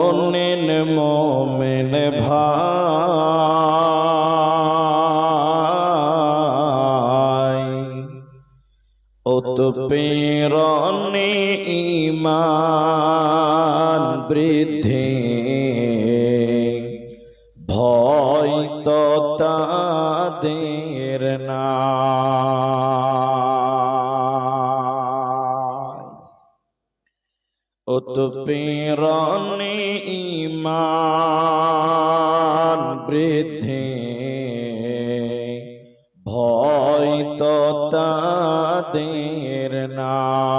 শোনেন মোমেন ভাই, উৎপীড়নে ঈমান বৃদ্ধি, ভয় তো তাদের নাই। উৎপীড়নে ঈমান বৃদ্ধি, ভয় তো তাদের নাই।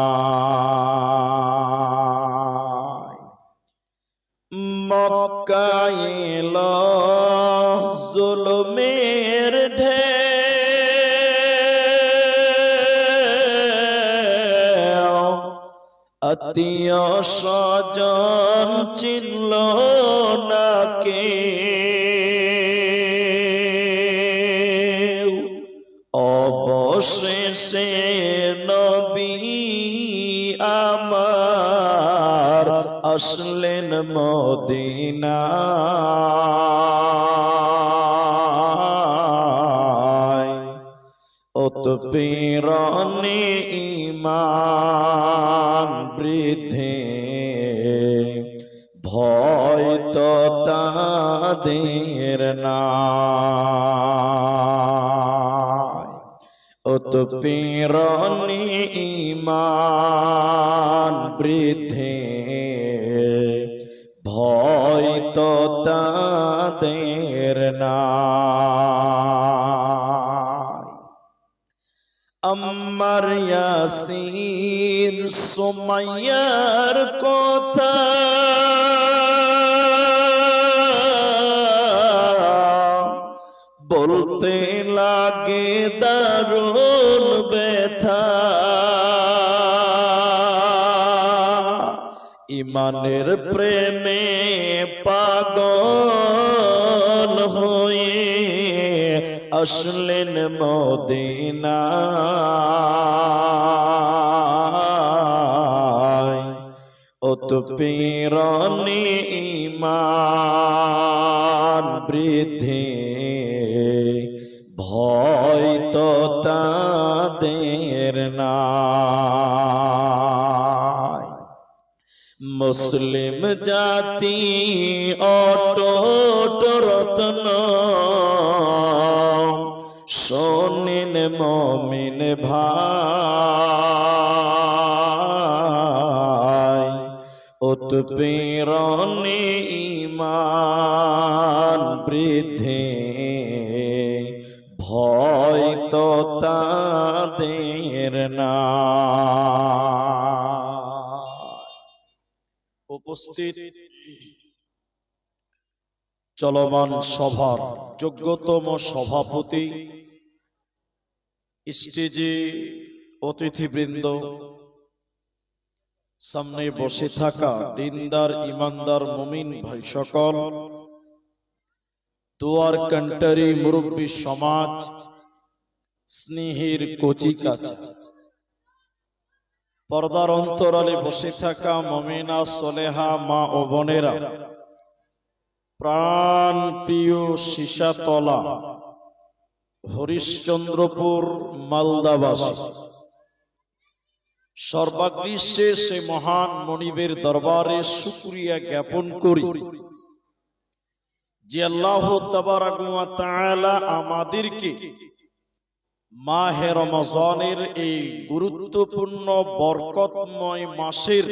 মক্কায় এলো জুলুমের ঢেউ, আত্মীয় স্বজন চিনল না কেউ। অবশেষে নবী আমার আসলেন মদিনায়। উৎপীড়নে ঈমান বৃদ্ধি, ভয় তো তাদের নাই। উৎপীড়নে ঈমান বৃদ্ধি, ভয় তো তাদের নাই। আম্মার ইয়াসিন সুমাইয়ার কথা বলতে লাগে দারুণ ব্যথা। ঈমানের প্রেমে পাগল হয়ে আসলেন মদিনায়। উৎপীড়নে ঈমান বৃদ্ধি, ভয় তো তাদের নাই। মুসলিম জাতি অটুট রত্ন, শোনেন মুমিন ভাই। উৎপীড়নে ঈমান বৃদ্ধি, ভয় তো তাদের নাই। উপস্থিত চলমান সভার যোগ্যতম সভাপতি, স্টেজে অতিথিবৃন্দ, সামনে বসে থাকা দিনদার ইমানদার মুমিন ভাই সকল, দুয়ার কান্টারি মুরব্বী সমাজ, স্নেহের কচি কাচা, পর্দার অন্তরালে বসে থাকা মুমিনা সলেহা মা ও বোনেরা, প্রাণ প্রিয় সীসাতলা হরিশ্চন্দ্রপুর মালদাবাসী, সর্বাগ্রীষ্যে সে মহান মনিবের দরবারে শুকরিয়া জ্ঞাপন করি যে আল্লাহ তাবারাক ওয়া তাআলা আমাদেরকে মাহে রমজানের এই গুরুত্বপূর্ণ বরকতময় মাসের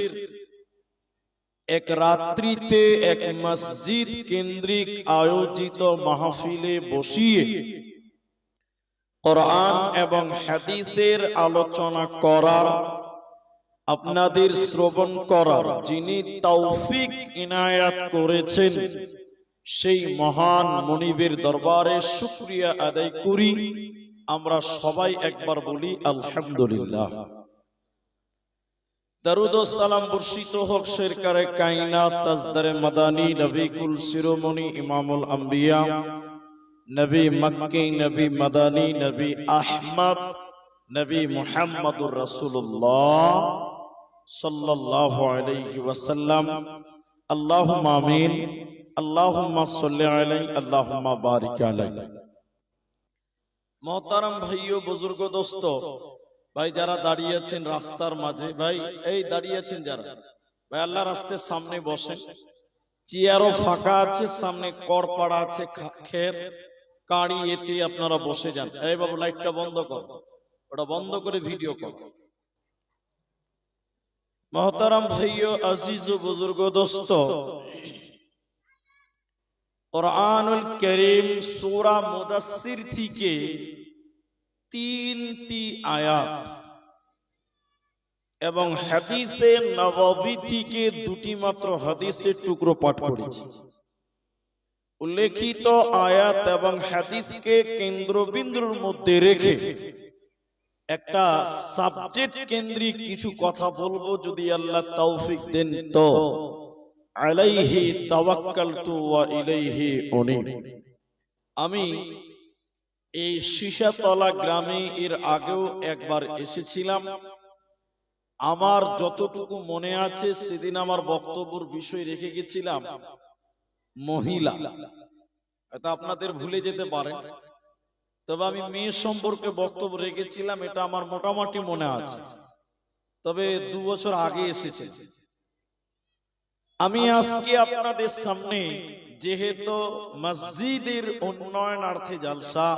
এক রাত্রিতে এক মসজিদ কেন্দ্রিক আয়োজিত মাহফিলে বসিয়ে কোরআন এবং হাদিসের আলোচনা করার, আপনাদের শ্রবণ করার যিনি তৌফিক ইনায়াত করেছেন, সেই মহান মনিবের দরবারে শুকরিয়া আদায় করি। আমরা সবাই একবার বলি আলহামদুলিল্লাহ। দরুদ ও সালাম বর্ষিত হোক সরকারে কায়নাত তাজদারে মাদানী নবী কুল শিরোমণি ইমামুল আম্বিয়া নবী মক্কি নবী মাদানী নবী আহমদ নবী মুহাম্মদুর রাসূলুল্লাহ সাল্লাল্লাহু আলাইহি ওয়াসাল্লাম আল্লাহুম্মা আমিন। আল্লাহুম্মা সাল্লি আলাইহি, আল্লাহুম্মা বারিক আলাইহি। মোহতারাম ভাইও, বুজুর্গ, দোস্ত ভাই, যারা দাঁড়িয়ে আছেন রাস্তার মাঝে, ভাই এই দাঁড়িয়ে আছেন যারা, ভাই আল্লাহর রাস্তার সামনে বসেন। চেয়ারও ফাঁকা আছে, সামনে করপাড়া আছে, খের কাঁড়ি, এতে আপনারা বসে যান। এই বাবু, লাইটটা বন্ধ কর, ওটা বন্ধ করে ভিডিও কর। মোহতারাম ভাইও, আজিজ ও বুজুর্গ, দোস্ত, কুরআনুল কারীম সূরা মুদাসসির থেকে 3টি আয়াত এবং হাদিসে নববী থেকে 2টি মাত্র হাদিসের টুকরো পাঠ করেছি। উল্লেখিত আয়াত এবং হাদিসকে কেন্দ্রবিন্দুর মধ্যে রেখে একটা সাবজেক্ট কেন্দ্রিক কিছু কথা বলবো, যদি আল্লাহ তৌফিক দেন তো। আলাইহি তাওয়াক্কালতু ওয়া ইলাইহি উনীব। আমি এই শীষাতলা গ্রামে এর আগেও একবার এসেছিলাম। আমার যতটুকু মনে আছে, সেদিন আমার বক্তব্যের বিষয় রেখে গেছিলাম মহিলা। এটা আপনাদের ভুলে যেতে পারে, তবে আমি মেয়ে সম্পর্কে বক্তব্য রেখেছিলাম, এটা আমার মোটামুটি মনে আছে। তবে 2 বছর আগে এসেছে। আমি আজকে আপনাদের সামনে, যেহেতু মসজিদের উন্নয়নার্থে জলসা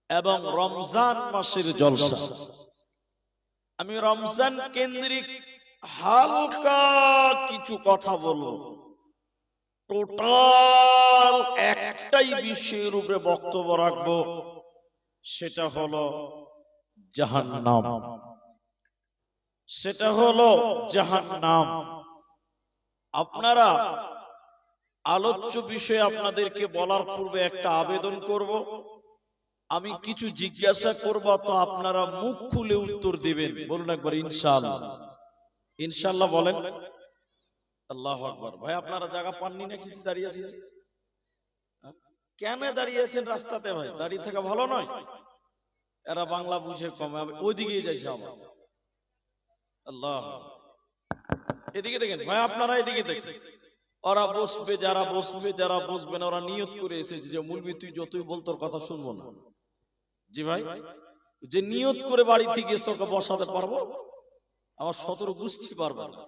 এবং রমজান মাসের জলসা, আমি রমজান কেন্দ্রিক হালকা কিছু কথা বলবো। টোটাল একটাই বিষয়ের উপরে বক্তব্য রাখবো, সেটা হলো জাহান্নাম। সেটা হলো জাহান্নাম। আপনারা আলোচ্য বিষয়ে আপনাদেরকে বলার পূর্বে একটা আবেদন করব, আমি কিছু জিজ্ঞাসা করব, তো আপনারা মুখ খুলে উত্তর দিবেন। বলুন একবার ইনশাআল্লাহ। ইনশাআল্লাহ বলেন। আল্লাহু আকবার। ভাই, আপনারা জায়গা পাননি না? কিছু দাঁড়িয়ে আছেন কেন? দাঁড়িয়ে আছেন রাস্তাতে? ভাই, দাঁড়িয়ে থাকা ভালো নয়। এরা বাংলা বুঝে কমে, ওইদিকে যাইছে আবার। আল্লাহ, এদিকে দেখেন ভাই, আপনারা এদিকে দেখেন। ওরা বসবে, যারা বসবে, যারা বসবে না, ওরা নিয়ত করে এসেছে যে মুলবি তুই যতই বল তোর কথা শুনবো না। জি ভাই, যে নিয়ত করে বাড়ি থেকে এসে ওকে বসাতে পারবো, আমার 17 বুঝতে পারবো না।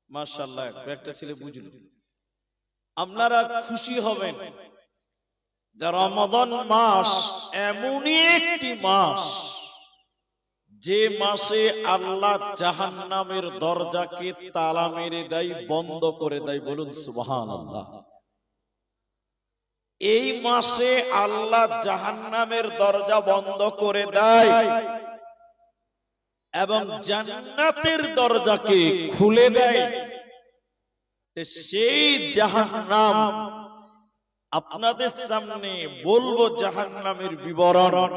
মাশাআল্লাহ, একটা ছেলে বুঝলো। আপনারা খুশি হবেন যে রমাদান মাস এমনই একটি মাস, যে মাসে আল্লাহ জাহান্নামের দরজাকে তালা মেরে দেয়, বন্ধ করে দেয়। বলুন সুবহানাল্লাহ। এই মাসে আল্লাহ জাহান্নামের দরজা বন্ধ করে দেয় এবং জান্নাতের দরজাকে খুলে দেয়। সেই জাহান্নাম আপনাদের সামনে বলবো, জাহান্নামের বিবরণ।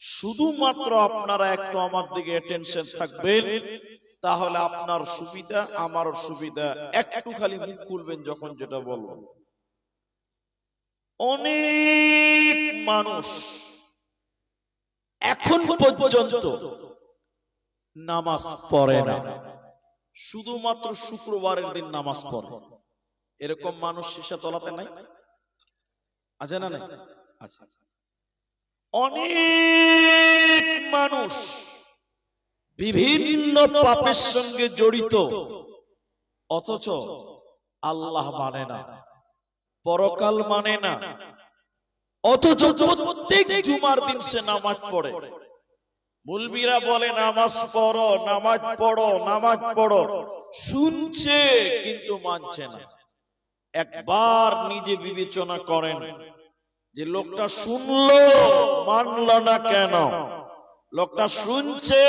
শুধুমাত্র আপনারা একটু আমার দিকে অ্যাটেনশন থাকবেন, তাহলে আপনার সুবিধা, আমার সুবিধা। একটু খালি মুখ খুলবেন যখন যেটা বলবো। অনেক মানুষ এখন পর্যন্ত নামাজ পড়ে না, শুধুমাত্র শুক্রবারের দিন নামাজ পড়ে। এরকম মানুষ শীষাতলাতে নাই? আছে না? নাই? আচ্ছা। অনেক মানুষ বিভিন্ন পাপের সঙ্গে জড়িত, অথচ আল্লাহ মানে না, পরকাল মানে না, অথচ প্রত্যেক জুমার দিন সে নামাজ পড়ে। মুলবিরা বলে নামাজ পড়ো, নামাজ পড়ো, নামাজ পড়ো, শুনছে কিন্তু মানছে না। একবার নিজে বিবেচনা করেন যে লোকটা শুনলো, মানলো না কেন? লোকটা শুনছে,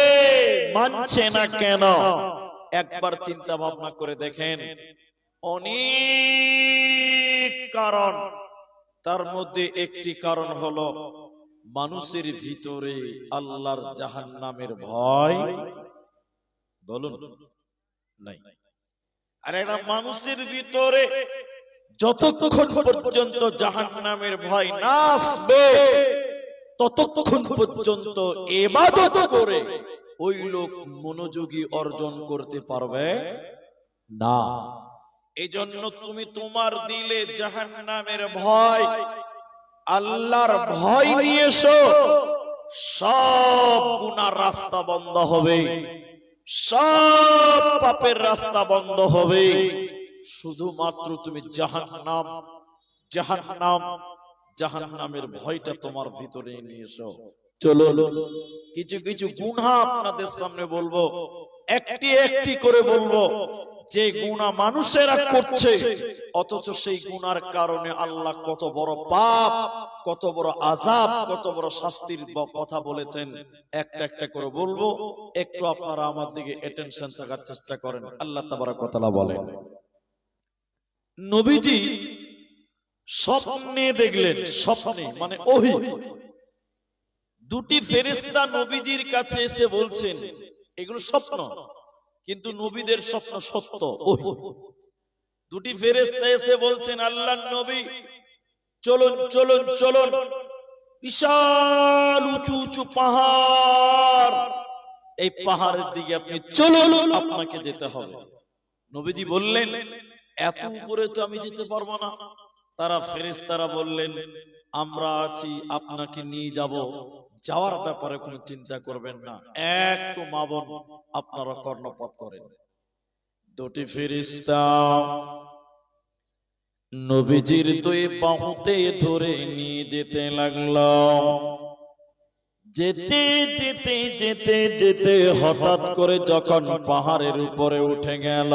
মানছে না কেন? একবার চিন্তা ভাবনা করে দেখেন। অনেক কারণ, তার মধ্যে একটি কারণ হলো মানুষের ভিতরে আল্লাহর জাহান্নামের ভয়। বলুন নাই? আর একটা মানুষের ভিতরে যতক্ষণ পর্যন্ত জাহান্নামের ভয় না আসবে, ততক্ষণ পর্যন্ত ইবাদত করে ওই লোক মনোযোগী অর্জন করতে পারবে না। এই জন্য তুমি তোমার দিলে জাহান্নামের ভয়, আল্লাহর ভয় নিয়ে এসো, সব গুনার রাস্তা বন্ধ হবে, সব পাপের রাস্তা বন্ধ হবে। শুধুমাত্র তুমি জাহান্নাম জাহান্নাম জাহান্নামের ভয়টা তোমার ভিতরে নিয়ে এসো। চলো কিছু কিছু গুনাহ আপনাদের সামনে বলবো, একটি একটি করে বলবো, যে গুনাহ মানুষেরা করছে, অথচ সেই গুনার কারণে আল্লাহ কত বড় পাপ, কত বড় আযাব, কত বড় শাস্তির কথা বলেছেন। একটা একটা করে বলবো, একটু আপনারা আমার দিকে অ্যাটেনশন থাকার চেষ্টা করেন। আল্লাহ তাবারক ওয়া তাআলা বলেন, নবীজি স্বপ্নে দেখলেন, স্বপ্নে মানে ওহী, দুটি ফেরেশতা নবীজির কাছে এসে বলছেন, এগুলো স্বপ্ন কিন্তু নবীদের স্বপ্ন সত্য। ওহী, দুটি ফেরেশতা এসে বলছেন, আল্লাহর নবী চলুন চলুন চলুন, বিশাল উঁচু উঁচু পাহাড়, এই পাহাড়ের দিকে আপনি চলুন, আপনাকে যেতে হবে। নবীজি বললেন, এত উপরে তো আমি যেতে পারবো না। তারা ফেরেশতারা বললেন, আমরা আছি, আপনাকে নিয়ে যাব, যাওয়ার ব্যাপারে কোনো চিন্তা করবেন না, একটু মা বোন আপনারা কর্ণপাত করেন। দুটি ফেরেশতা নবীজির দুই বাহুতে ধরে নিয়ে যেতে লাগলো। যেতে যেতে যেতে যেতে হঠাৎ করে যখন পাহাড়ের উপরে উঠে গেল,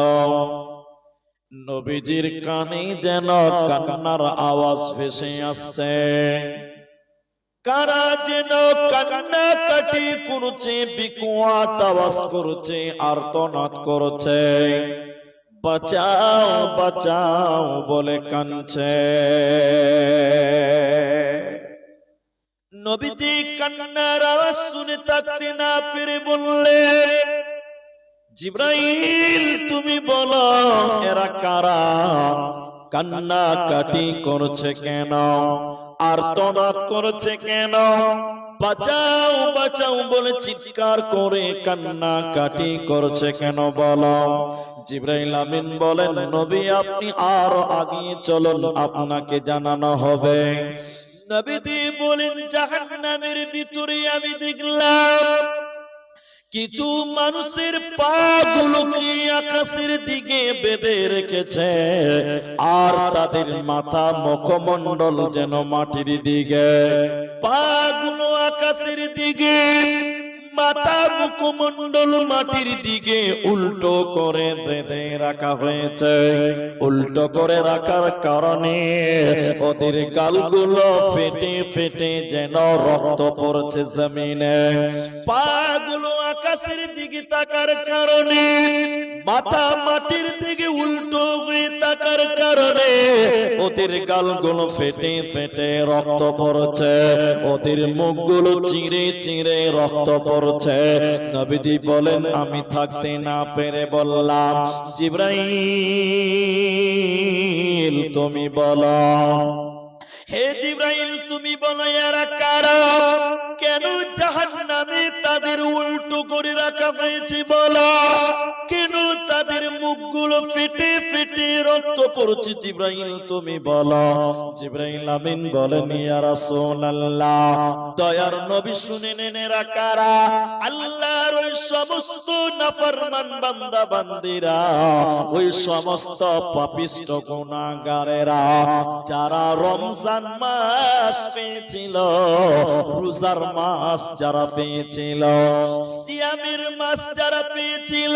নবীজির কানে যেন কান্নার আওয়াজ ভেসে আসছে। কারা যেন কান্নাকাটি করছে, বিকট আওয়াজ করছে, আর্তনাদ করছে, বাঁচাও বাঁচাও বলে কাঁদছে। নবীজি কান্নার আওয়াজ শুনে থাকতে না পেরে বললেন, জিবরাইল তুমি বলো এরা কারা, কান্নাকাটি করছে কেন, আর্তনাদ করছে কেন, বাঁচাও বাঁচাও বলে চিৎকার করে কান্নাকাটি করছে কেন বলো। জিবরাইল আমিন বলেন, নবী আপনি আরো আগিয়ে চলুন, আপনাকে জানানো হবে। নবীজি বলেন, জাহান্নামের ভিতরে আমি দেখলাম কিছু মানুষের পা গুলোকে আকাশের দিকে বেঁধে রেখেছে, আর তাদের মাথা মুখমণ্ডল যেন মাটির দিকে, পা গুলো আকাশের দিকে, মাথা মুখমণ্ডল মাটির দিকে উল্টো করে বেঁধে রাখা হয়েছে। উল্টো করে রাখার কারণে ওদের গালগুলো ফেটে ফেটে যেন রক্ত পড়ছে জমিনে। পাগুলো আকাশের দিকে তাকার কারণে, মাথা মাটির দিকে উল্টো হয়ে তাকার কারণে ওদের গালগুলো ফেটে ফেটে রক্ত পড়ছে, ওদের মুখগুলো চিরে চিরে রক্ত পড়ছে। নবীজি বলেন, আমি থাকতে না পেরে বললাম, জিবরাইল তুমি বলো, হে জিবরাইল তুমি বলো এরা কারা, কেন জাহান্নামে তাদের উল্টো করে রাখা হয়েছে বলো, কেন তাদের মুখগুলো ফেটে ফেটে রক্ত পড়ছে, জিবরাইল তুমি বলো। জিবরাইল আমিন বলেন, ইয়া রাসূলুল্লাহ দয়ার নবী শুনে নেন এরা কারা, আল্লাহর ওই সমস্ত নাফরমান বান্দা বান্দিরা, ওই সমস্ত পাপিষ্ঠ গুনাহগারেরা যারা রমজান মাস পেয়েছিল, রোজার মাস যারা পেয়েছিল, সিয়ামের মাস যারা পেয়েছিল,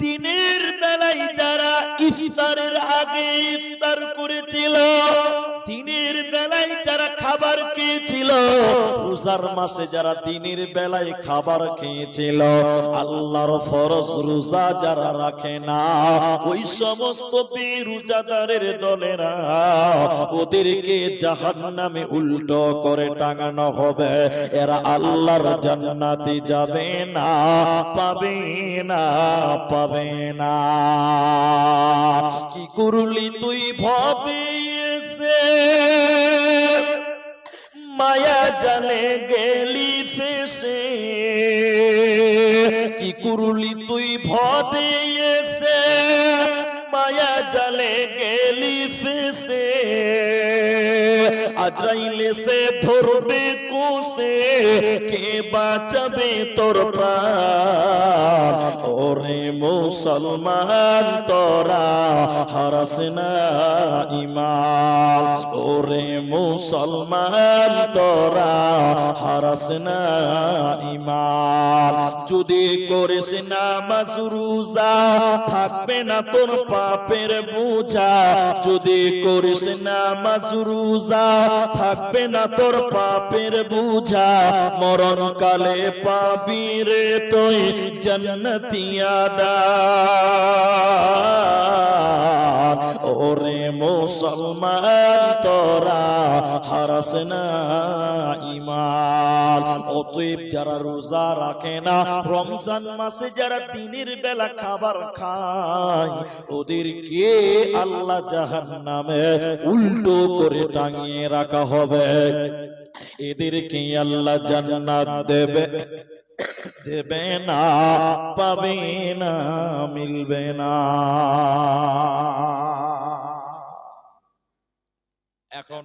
দিনের বেলায় যারা ইফতারের আগে ইফতার করেছিল, দিনের বেলায় যারা খাবার খেয়েছিল, রোজার মাসে যারা দিনের বেলায় খাবার খেয়েছিল, আল্লাহর ফরজ রোজা যারা রাখে না, ওই সমস্ত বেরোজাদারের দলেরা, ওদেরকে জাহান্নামে উল্টো করে টাঙানো হবে। এরা আল্লাহর জান্নাতে যাবে না, পাবে না, পাবে না। কি করলি তুই ভবে এসে, মায়া জালে গেলি ফেসে, কি করলি তুই ভবে এসে, মায়া জালে গেলি ফেসে আজরাইলে সে ধরবে কোসে কে বাঁচাবে তোর প্রাণ ওরে মুসলমান তোরা হারাস না ঈমান ওরে মুসলমান তোরা হারাস না ঈমান যদি করিস নামাজ রোজা থাকবে না তোর পাপের বোঝা যদি করিস নামাজ রোজা থাকবে না তোর পাপের বোঝা মরণ কালে পাবি রে তুই জান্নাতি আদার ওরে মুসলমান তোরা হারাস না ঈমান অতএব যারা রোজা রাখে না রমজান মাসে যারা দিনের বেলা খাবার খায় ওদেরকে আল্লাহ জাহান্নামে উল্টো করে টাঙিয়ে রাখা হবে এদেরকে আল্লাহ জান্নাত দেবে দেবে না পাবে না মিলবে না এখন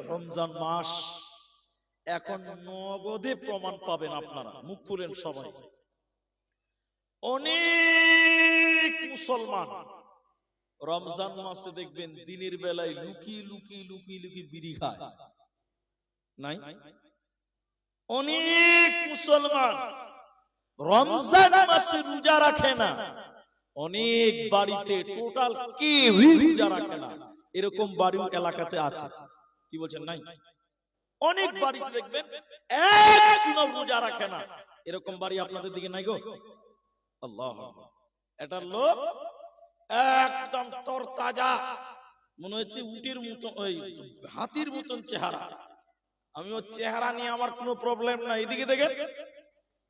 রমজান মাস এখন নগদে প্রমাণ পাবেন আপনারা মুখ খুলেন সবাই অনেক মুসলমান রমজান মাসে দেখবেন দিনের বেলায় লুকিয়ে লুকিয়ে লুকিয়ে লুকিয়ে বিড়ি খায় নাই অনেক মুসলমান রমজান মাসে রোজা রাখে না অনেক বাড়িতে টোটাল কেউই রোজা রাখে না এরকম বাড়ি এলাকাতে আছে কি বলছেন নাই অনেক বাড়িতে দেখবেন একজন রোজা রাখে না এরকম বাড়ি আপনাদের দিকে নাই গো আল্লাহ এটা লোক একদম তরতাজা মনে হচ্ছে উটের মতো ওই হাতির মতন চেহারা আমি ওর চেহারা নিয়ে আমার কোনো প্রবলেম নাই এদিকে দেখেন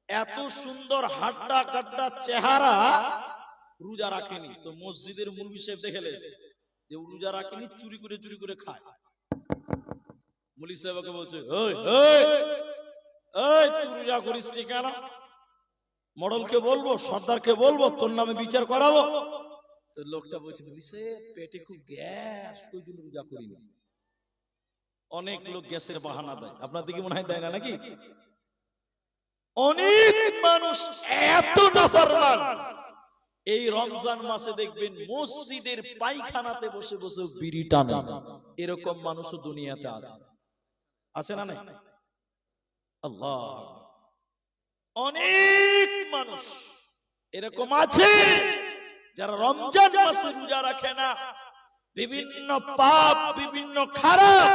এত সুন্দর হাড্ডা কাড্ডা চেহারা রোজা রাখেনি তো মসজিদের মুলবি সাহেব দেখে লেছে যে রোজা রাখেনি চুরি করে খায় মুলি সাহেবকে বলছে ওই ওই ওই তুই রোজা করিস নি কেন মডেলকে বলবো সর্দারকে বলবো তোর নামে বিচার করাবো তো লোকটা বলছে মুলি সাহেব পেটে খুব গ্যাস ওই জন্য রোজা করিনি অনেক লোক গ্যাসের বাহানা দেয় আপনার দিকে মনে হয় দেয় না নাকি অনেক মানুষ এত নাফরমান এই রমজান মাসে দেখবেন মসজিদের পায়খানাতে বসে বসে বিড়ি টানে এরকম মানুষও দুনিয়াতে আছে আছে না নাই আল্লাহ অনেক মানুষ এরকম আছে যারা রমজান মাসে রোজা রাখে না বিভিন্ন পাপ বিভিন্ন খারাপ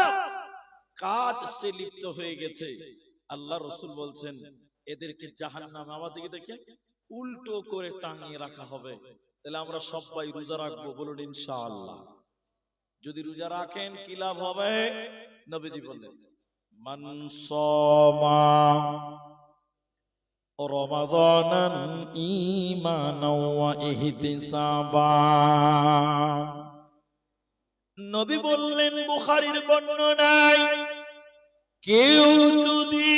কাজ সে লিপ্ত হয়ে গেছে আল্লাহ রাসূল বলছেন এদেরকে জাহান্নামে আমাদেরকে দেখে উল্টো করে টাঙিয়ে রাখা হবে তাহলে আমরা সবাই রোজা রাখবো বলুন ইনশাআল্লাহ যদি রোজা রাখেন কি লাভ হবে নবীজি বললেন মান সামা রমাদানান ঈমানাও ওয়া ইহতিসাবা নবী বললেন বুখারীর বর্ণনায় কেউ যদি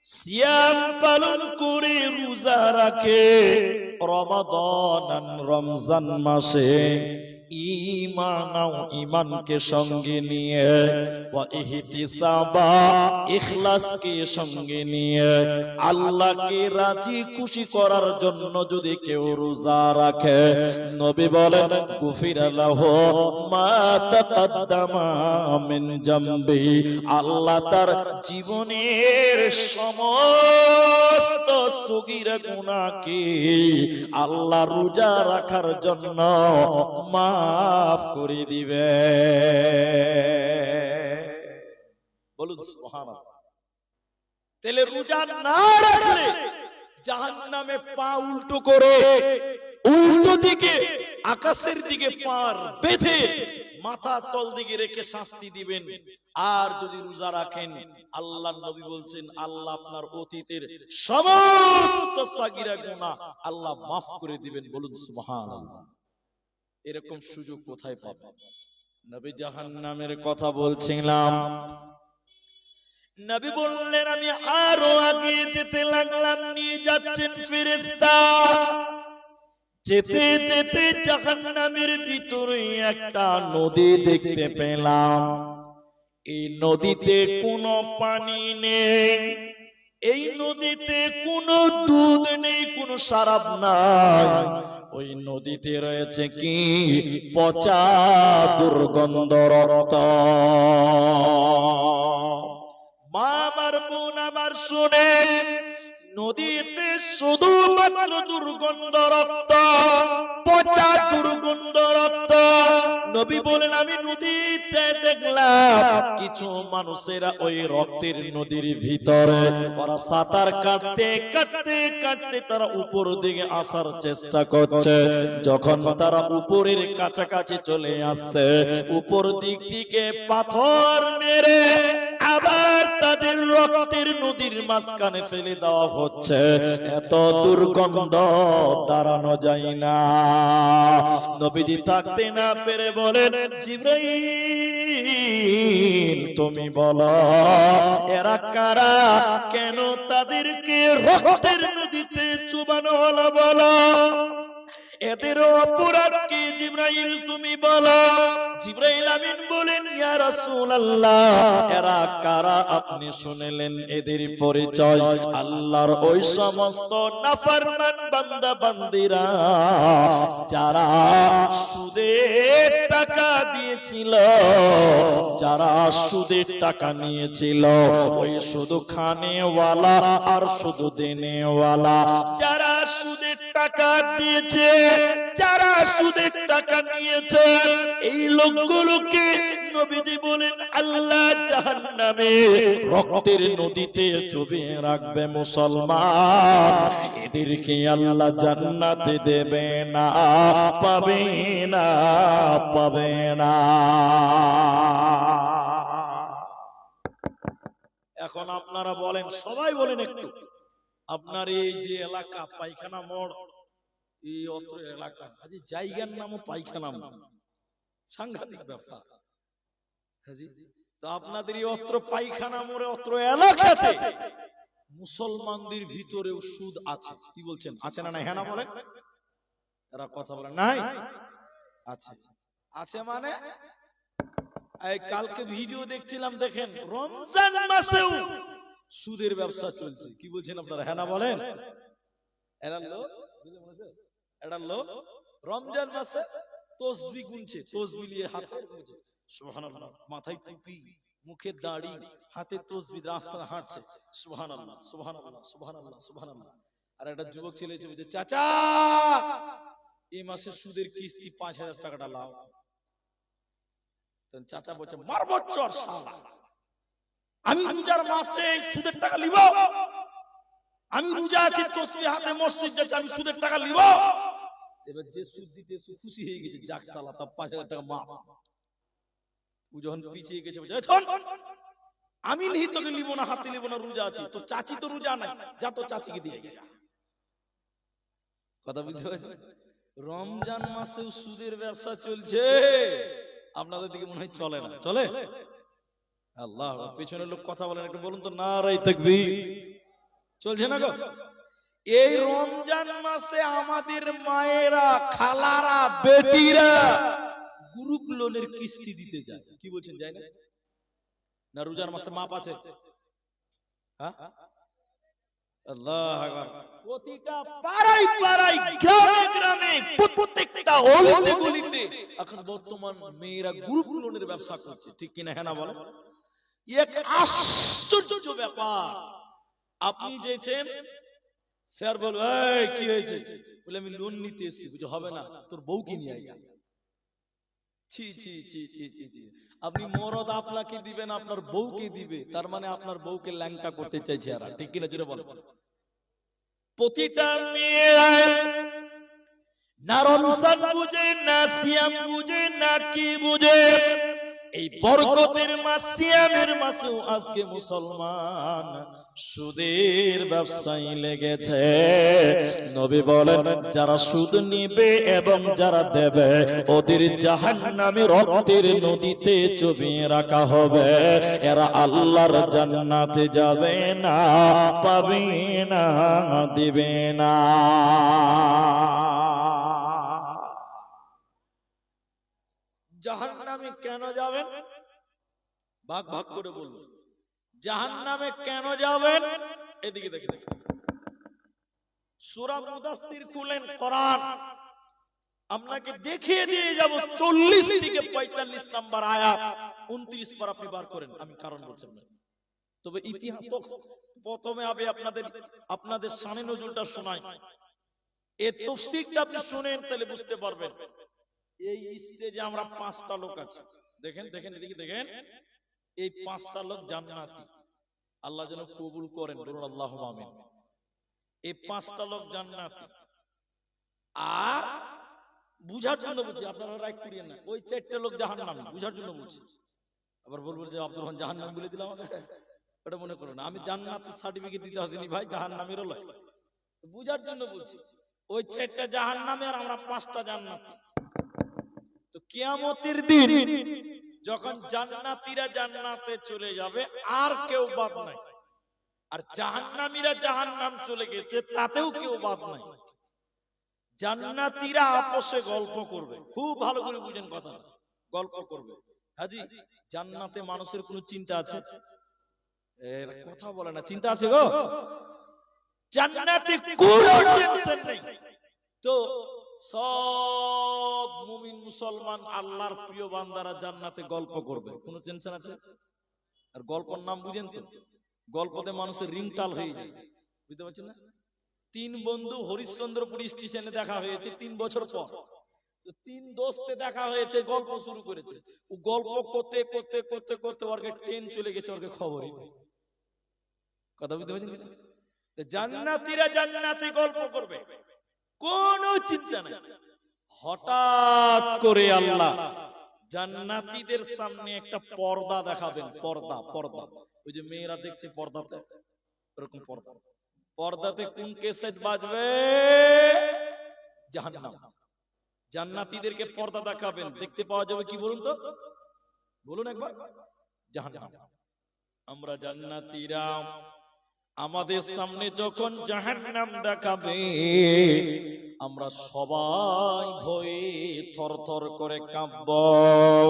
সিয়াম পালন করে রোজা রাখে রমাদান রমজান মাসে ঈমানাও ঈমানকে সঙ্গে নিয়ে ওয়া ইহতিসাবা ইখলাসকে সঙ্গে নিয়ে আল্লাহকে রাজি খুশি করার জন্য যদি কেউ রোজা রাখে নবী বলেন গুফিরা লাহু মা তাকাদ্দামা মিন জামবি আল্লাহ তার জীবনের সমস্ত সগীরা গুনাহকে আল্লাহ রোজা রাখার জন্য মাফ করে দিবে বলুন সুবহানাল্লাহ তাহলে রোজা না রাখলে জাহান্নামে পা উল্টো করে উল্টো দিকে আকাশের দিকে পার বেঁধে মাথা তল দিকে রেখে শাস্তি দিবেন আর যদি রোজা রাখেন আল্লাহর নবী বলছেন আল্লাহ আপনার অতীতের সমস্ত সাগীরা গুনাহ আল্লাহ মাফ করে দিবেন বলুন সুবহানাল্লাহ এরকম সুযোগ কোথায় পাবেন নবী জাহান্নামের কথা বলছিলাম নবী বললেন আমি আরো আগে যেতে লাগলাম নিয়ে যাচ্ছেন ফেরেশতা যেতে যেতে জাহান্নামের ভিতরে একটা নদী দেখতে পেলাম। এই নদীতে কোনো পানি নেই, এই নদীতে কোনো দুধ নেই, কোনো শরাব নাই। ওই নদীতে রয়েছে কি? পচা দুর্গন্ধ রক্ত। মা আমার, বোন আমার, শুনে, নদীতে শুধুমাত্র দুর্গন্ধ রক্ত, পচা দুর্গন্ধ রক্ত। নবী বলেন, আমি নদীতে দেখলাম কিছু মানুষেরা ওই রক্তের নদীর ভিতরে ওরা সাঁতার কাটতে কাটতে কাটতে তারা উপর দিকে আসার চেষ্টা করছে। যখন তারা উপরের কাছাকাছি চলে আসছে, উপর দিক থেকে পাথর মেরে আবার তাদের রক্তের নদীর মাঝখানে ফেলে দেওয়া হচ্ছে। এত দুর্গন্ধ দাঁড়ানো যায় না। নবীজি থাকতে না পেরে বলেন, জিবরাইল তুমি বলো এরা কারা, কেন তাদেরকে রক্তের নদীতে চুবানো হলো বলো, এদের অপরাধ কি জিবরাইল তুমি বলো। জিবরাইল আমিন বলেন, ইয়া রাসূলুল্লাহ এরা কারা আপনি শুনলেন এদের পরিচয়। আল্লাহর ওই সমস্ত নাফরমান বান্দা বান্দিরা যারা সুদের টাকা দিয়েছিল, যারা সুদের টাকা নিয়েছিল, ওই শুধু খানেওয়ালা আর শুধু দেনেওয়ালা, যারা সুদের টাকা দিয়েছে, যারা সুদের টাকা নিয়েছে, এই লোকগুলোকে নবীজি বলেন আল্লাহ জাহান্নামে রক্তের নদীতে চুবিয়ে রাখবে। মুসলমান এদেরকে আল্লাহ জান্নাতে দেবে না, পাবে না, পাবে না। এখন আপনারা বলেন, সবাই বলেন একটু, আপনার এই যে এলাকা পায়খানা মোড়, এই অত্র এলাকা আজ জায়গার নামও পায়খানা মোড়, সাংঘাতিক ব্যাপার। তো আপনাদের এই অত্র পায়খানা মোড়ে অত্র এলাকাতে মুসলমানদের ভিতরেও সুদ আছে। কি বলছেন, আছে না? হ্যাঁ না বলেন, এরা কথা বলেন নাই। আছে, আছে মানে এই কালকে ভিডিও দেখছিলাম, দেখেন রমজান মাসেও সুদের ব্যবসা চলছে। কি বলছেন আপনারা, হ্যাঁ না বলেন। এটা লোক রমজান মাসে তসবিহ গুনছে, তসবিহ নিয়ে হাতে গুনছে, সুবহানাল্লাহ, মাথায় টুপি, মুখে দাড়ি, হাতে তসবিহ, রাস্তা হাঁটছে, সুবহানাল্লাহ, সুবহানাল্লাহ, সুবহানাল্লাহ, সুবহানাল্লাহ। আর একটা যুবক ছেলে এসে বলছে, চাচা এই মাসে সুদের কিস্তি 5000 টাকাটা লাও। চাচা বলছে, মারবো চর শালা, আমি রোজার মাসে সুদের টাকা লিব? আমি রোজা আছি, তসবিহ হাতে মসজিদ যাচ্ছি, আমি সুদের টাকা লিব? এবার যে সুদ দিতে খুশি হয়ে গেছে, যাক শালা তা 5000 টাকা মাফ। ও যখন পিছিয়ে গেছে, আমি নেই তোকে লিব না, হাতে লিব না, রোজা আছি। তো চাচি তো রোজা নাই, যা তো চাচিকে দিয়ে। কথা বুঝতে পারছেন? রমজান মাসে সুদের ব্যবসা চলছে, আপনাদের দিকে মনে হয় চলে না? চলে? আল্লাহ, পেছনের লোক কথা বলেন, একটু বলুন তো নারায়ে তাকবীর। চলছে না গো? এই রমজান মাসে আমাদের মায়েরা, খালারা, বেটিরা গ্রুপ লোনের কিস্তি দিতে যায়। কি বলছেন, যায় না? না রোজার মাসে মাপ আছে? হ্যাঁ, আল্লাহ আকবার। প্রতিটা পাড়ায় পাড়ায়, গ্রামে গ্রামে, প্রত্যেকটা অলিতে গলিতে এখন বর্তমান মেয়েরা গ্রুপ লোনের ব্যবসা করছে। ঠিক কিনা, হ্যাঁ না বলেন? এক আশ্চর্য ব্যাপার। আপনি যেছেন, স্যার বলবে, এই কি হয়েছে? বলে আমি লোন নিতে এসেছি। বুঝে হবে না, তোর বউকে নিয়ে আয়। ছি ছি ছি ছি ছি ছি। আপনি মরদ আপনাকে দিবেন, আপনার বউকে দিবে, তার মানে আপনার বউকে ল্যাংটা করতে চাইছে এরা। ঠিক কিনা জোরে বলেন। প্রতিটা মেয়েরা না রমজান বুঝে, না সিয়াম বুঝে, না কি বুঝে, এই বরকতের মাস, সিয়ামের মাসেও আজকে মুসলমান সুদের ব্যবসায় লেগেছে। নবী বলেন, যারা সুদ নিবে এবং যারা দেবে, ওদের জাহান্নামে রক্তের নদীতে চুবিয়ে রাখা হবে। এরা আল্লাহর জান্নাতে যাবে না, পাবে না, দিবে না। জাহান্নামে কেন যাবেন? ভাগ ভাগ করে বলুন। জাহান্নামে কেন যাবেন? এদিকে দেখেন, সূরা মুদাসসির খুলেন, কোরআন আপনাকে দেখিয়ে দিয়ে যাব 40 থেকে 45 নাম্বার আয়াত, 29 বার আপনি বার করেন, আমি কারণ বলছেন না। তবে ইতিহাস প্রথমে আমি আপনাদের সামনে নজরুলটা শোনাই, এই তাফসীরটা আপনি শুনেন তাহলে বুঝতে পারবেন। এই স্টেজে আমরা 5টা লোক আছি, দেখেন দেখেন এদিকে দেখেন, এই 5টা লোক জান্নাতি, আল্লাহ যেন কবুল করেন, বলুন আল্লাহুম্মা আমিন। এই 5টা লোক জান্নাতি। আর বুঝার জন্য বলছি, আপনারা রাগ করিয়েন না, ওই 4টে লোক জাহান্নামী, বুঝার জন্য বলছি। আবার বলবেন যে আব্দুর রহমান জাহান্নামী বলে দিলাম আমাকে, এটা মনে করুন আমি জান্নাতের সার্টিফিকেট দিতে আসিনি ভাই, জাহান্নামীরও লয়, বুঝার জন্য বলছি। ওই 4টা জাহান্নামী আর আমরা 5টা জান্নাতি। তো কিয়ামতের দিন যখন জান্নাতীরা জান্নাতে চলে যাবে আর কেউ বাদ নাই, আর জাহান্নামীরা জাহান্নাম চলে গেছে তাতেও কেউ বাদ নাই। জান্নাতীরা আপসে গল্প করবে, খুব ভালো করে বুঝেন কথা, গল্প করবে। হাজি, জান্নাতে মানুষের কোনো চিন্তা আছে? এর কথা বলে না, চিন্তা আছে গো? জান্নাতে কোনো টেনশন নেই। তো সব মুমিন মুসলমান আল্লাহর প্রিয় বান্দারা জান্নাতে গল্প করবে, কোনো টেনশন আছে? আর গল্পের নাম বুঝেন তো, গল্পতে মানুষের রিংটাল হয়ে যায়, বুঝতে পারছেন না? 3 বন্ধু হরিশ্চন্দ্রপুর স্টেশনে দেখা হয়েছে 3 বছর পর। তো 3 দোস্তে দেখা হয়েছে, গল্প শুরু করেছে। ও গল্প করতে করতে করতে করতে ওরকে ট্রেন চলে গেছে, ওরকে খবরই নেই। কথা বুঝতে পারছেন? জান্নাতীরা জান্নাতে গল্প করবে, কোনো চিন্তা নাই। হঠাৎ করে আল্লাহ জান্নাতীদের সামনে একটা পর্দা দেখাবেন, পর্দা, পর্দা, ওই যে মেয়েরা দেখছে পর্দাতে, এরকম পর্দা। পর্দাতে কোন ক্যাসেট বাজবে? জাহান্নাম। জান্নাতীদেরকে পর্দা দেখাবেন, দেখতে পাওয়া যাবে কি বলুন তো, বলুন একবার, জাহান্নাম। আমরা জান্নাতীরা আমাদের সামনে যখন জাহান্নাম দেখাবে, আমরা সবাই ভয়ে থরথর করে কাঁপব।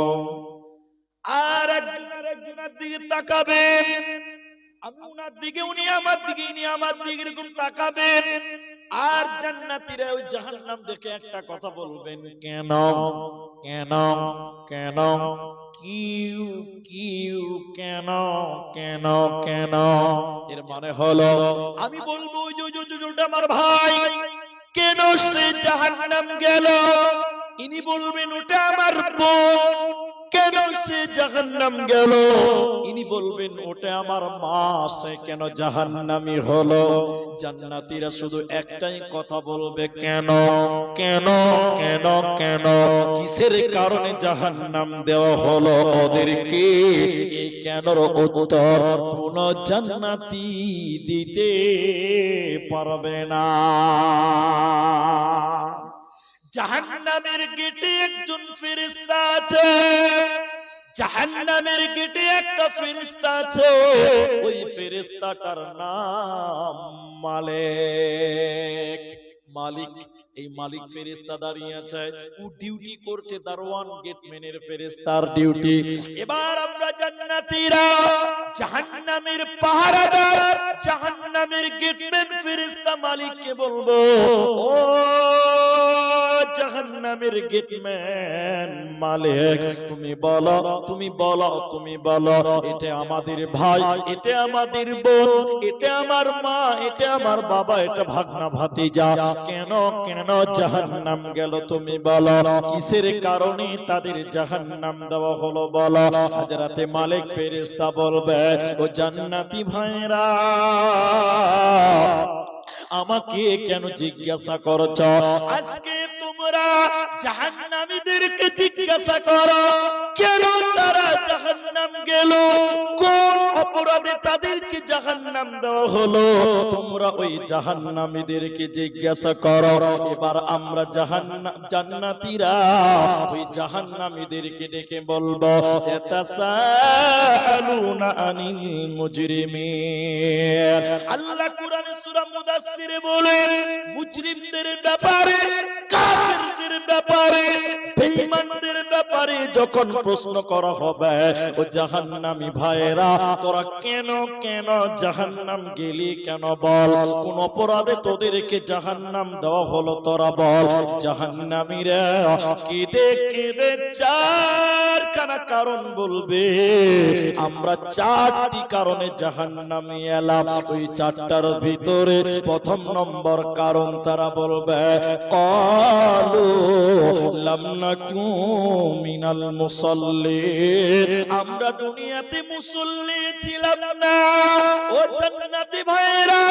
আর একজনের দিকে তাকাবেন, আমি উনার দিকে, উনি আমার দিকে, ইনি আমার দিকে, এরকম তাকাবেন। আর জান্নাতীরা ওই জাহান্নাম দেখে একটা কথা বলবেন, কেন কেন কেন, কিউ কিউ, কেন কেন কেন। এর মানে হলো আমি বলবো ওটা আমার ভাই, কেন সে জাহান্নাম গেল? ইনি বলবেন ওটা আমার বোন, কেন সে জাহান্নাম গেল? ইনি বলবেন ওটা আমার মা, সে কেন জাহান্নামী হলো? জান্নাতীরা শুধু একটাই কথা বলবে, কেন কেন কেন কেন, কিসের কারণে জাহান্নাম দেওয়া হলো ওদেরকে? এই কেনর উত্তর কোন জান্নাতী দিতে পারবে না। জাহান্নামের গেটে একজন ফেরেশতা আছে, জাহান্নামের গেটে একটা ফেরেশতা আছে, ওই ফেরেশতাটার নাম মালিক। মালিক, এই মালিক ফেরেশতা দাঁড়িয়ে আছে, ও ডিউটি করছে দারওয়ান গেটম্যানের ফেরেশতার ডিউটি। এবার আমরা জান্নাতীরা জাহান্নামের পাহারাদার, জাহান্নামের গেটম্যান ফেরেশতা মালিককে বলবো, ও জাহান্নামের গেটম্যান মালিক, তুমি বলো, তুমি বলো, তুমি বলো, এটা আমাদের ভাই, এটা আমাদের বোন, এটা আমার মা, এটা আমার বাবা, এটা ভাগনা ভাতিজা, কেন কেন জাহান্নাম গেল তুমি বলো? কিসের কারণে তাদের জাহান্নাম দেওয়া হলো বলো? হযরতে মালিক ফেরেশতা বলবে, ও জান্নাতি ভাইরা, আমাকে কেন জিজ্ঞাসা করছ? আজকে তোমরা জাহান্নামীদেরকে জিজ্ঞাসা করো, কেন তারা জাহান্নাম গেল, কোন অপরাধে তাদেরকে জাহান্নাম দেওয়া হলো, তোমরা ওই জাহান্নামীদেরকে জিজ্ঞাসা করো। এবার আমরা জান্নাতীরা ওই জাহান্নামীদেরকে ডেকে বলবো, ইয়াতাসালুনা আনিল মুজরিমিন। আল্লাহ কুরআনে সূরা মুদাসসিরে বলেন, মুজরিমদের ব্যাপারে, কাফিরদের ব্যাপারে, বেঈমানদের ব্যাপারে যখন প্রশ্ন করা হবে, ও জাহান্নামী ভাইয়েরা তোরা কেন কেন জাহান্নাম গেলি, কেন বল, কোন অপরাধে তোদেরকে জাহান্নাম দেওয়া হলো তোরা বল। জাহান্নামীরা কেঁদে কেঁদে চারখানা কারণ বলবে, আমরা চারটি কারণে জাহান্নামে এলাম। ওই চারটার ভিতরে প্রথম নম্বর কারণ তারা বলবে, ক্বালু লাম নাকু মিনাল মুসাল্লিন, আমরা দুনিয়াতে মুসল্লি ছিলাম না। ও জান্নাতি ভাইরা,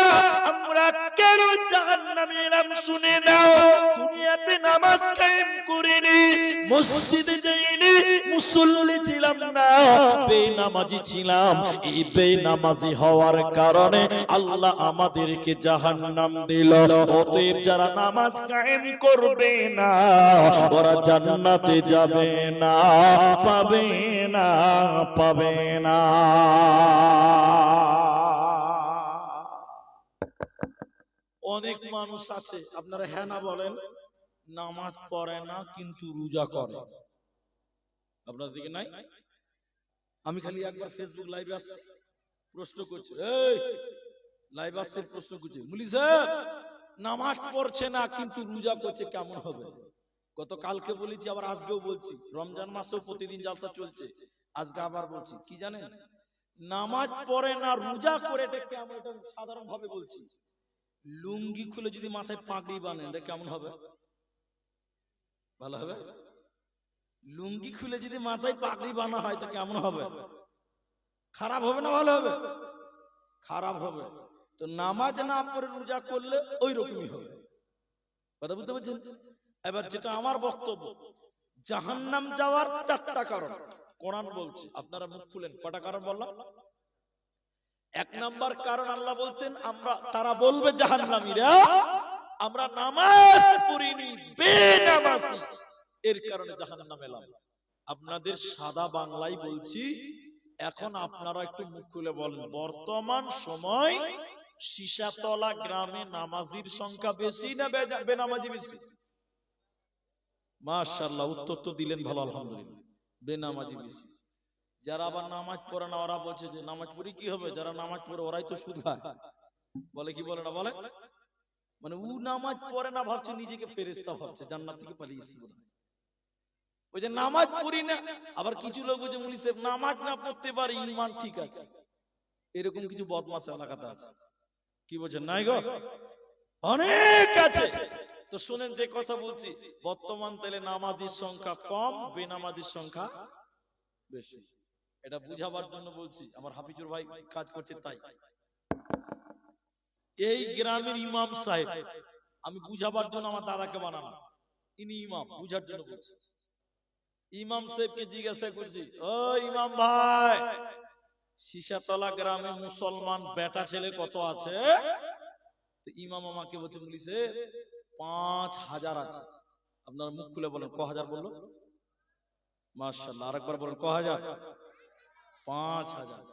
আমরা কেন জাহান্নামে এলাম শুনে নাও। দুনিয়াতে নামাজ কায়েম করিনি, মসজিদে যাইনি, মুসল্লি ছিলাম না, বেনামাজি ছিলাম। এই বেনামাজি হওয়ার কারণে আল্লাহ আমাদেরকে জাহান্নাম দিল। অতএব যারা নামাজ কায়েম করবে না ওরা জান্নাতে যাবে না, পাবে না, পাবে না। অনেক মানুষ আছে, আপনারা হ্যাঁ না বলেন, নামাজ পড়ে না কিন্তু রোজা করে। আপনার দিকে নাই? আমি খালি একবার ফেসবুক লাইভে আসছি, প্রশ্ন করছি, এই লাইভ আসছে, প্রশ্ন করছি, মুলি সাহেব নামাজ পড়ছে না কিন্তু রোজা করছে, কেমন হবে? গতকালকে বলেছি, আবার আজকেও বলছি, রমজান মাসেও প্রতিদিন জালসা চলছে, আজকে আবার বলছি, কি জানেন, নামাজ পড়ে না রোজা করে, এটা কেমন? এটা সাধারণ ভাবে বলছি, লুঙ্গি খুলে যদি মাথায় পাগড়ি বানেন এটা কেমন হবে? ভালো হবে? লুঙ্গি খুলে যদি মাথায় পাগড়ি বানা হয় তো কেমন হবে? খারাপ হবে না ভালো হবে? খারাপ হবে। তো নামাজ না পড়ে রোজা করলে ওই রকমই হবে। কথা বুঝতে পারছেন? এবার যেটা আমার বক্তব্য, জাহান্নাম যাওয়ার চারটা কারণ কোরআন বলছে, আপনারা মুখ খুলেন, কটা কারণ বললাম? এক নাম্বার কারণ আল্লাহ বলছেন, আমরা তারা বলবে জাহান্নামীরা, আমরা নামাজ পড়িনি, বেনামাজি, এর কারণে জাহান্নামে এলাম। আপনাদের সাদা বাংলায় বলছি, এখন আপনারা একটু মুখ খুলে বলেন, বর্তমান সময় সীসাতলা গ্রামে নামাজির সংখ্যা বেশি না বেনামাজি বেশি? মাশাআল্লাহ, উত্তর তো দিলেন ভালো, আলহামদুলিল্লাহ, বেনামাজি বেশি। যারা আবার নামাজ পড়ে না ওরা বলছে যে নামাজ পড়ি কি হবে, যারা নামাজ পড়ে ওরাই তো সুদ খায়, বলে কি বলে না বলে, মানে ও নামাজ পড়ে না ভাবছে নিজেকে ফেরেশতা ভাবছে, জান্নাত থেকে পালিয়েছি বলে। ওই যে নামাজ পড়ি না, আবার কিছু লোক বলছে মুলি সাহেব নামাজ না পড়তে পারে ঈমান ঠিক আছে, এরকম কিছু বদমাশ এলাকাতে আছে। কি বলছেন? নাই গো, অনেক আছে। তো শুনেন যে কথা বলছি, বর্তমান তাহলে নামাজির সংখ্যা কম, বেনামাজির সংখ্যা বেশি। এটা বুঝাবার জন্য বলছি, আমার হাফিজুর ভাই কাজ করছে তাই। এই গ্রামের ইমাম সাহেব, আমি বুঝাবার জন্য আমার দাদাকে বানানো, ইনি ইমাম, বুঝার জন্য বলছি। ইমাম সাহেবকে জিজ্ঞাসা করছি, ও ইমাম ভাই, সীসাতলা গ্রামে মুসলমান বেটা ছেলে কত আছে? তো ইমাম আমাকে বলছে, মুলি সাহেব 5000 আছে। আপনার মুখ খুলে বলেন, ক হাজার বললো? মাশাআল্লাহ, আরেকবার বলেন, ক হাজার? 5000।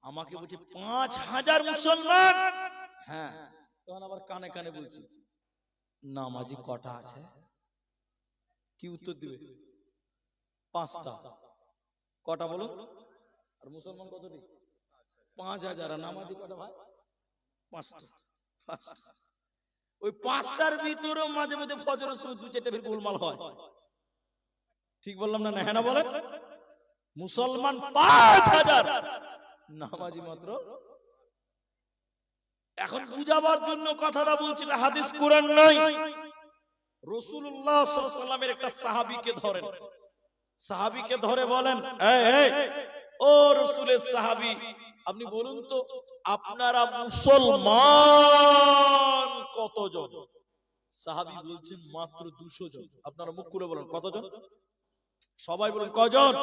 আমাকে বলছে 5000 মুসলমান? হ্যাঁ। তখন আবার কানে কানে বলছি, নামাজি কটা আছে? কি উত্তর দিবে? 5টা। কটা বলো? আর মুসলমান কতটি? 5000। আর নামাজি কটা ভাই? 5টা। ওই 5টার ভিতরেও মাঝে মাঝে ফজরের সময় 2-4টা ফির গোলমাল হয়। ঠিক বললাম না? হ্যাঁ না বলেন? মুসলমান 5000, নামাজি মাত্র। এখন বুঝাবার জন্য কথাটা বলছি, হাদিস কোরআন নয়। রাসূলুল্লাহ সাল্লাল্লাহু আলাইহি ওয়াসাল্লামের একটা সাহাবীকে ধরেন, সাহাবীকে ধরে বলেন, এই ও রাসূলের সাহাবী, আপনি বলুন তো আপনারা মুসলমান কতজন? সাহাবী বলছেন মাত্র 200 জন। আপনারা মুখ খুলে বলেন কতজন? সবাই বলেন কজন?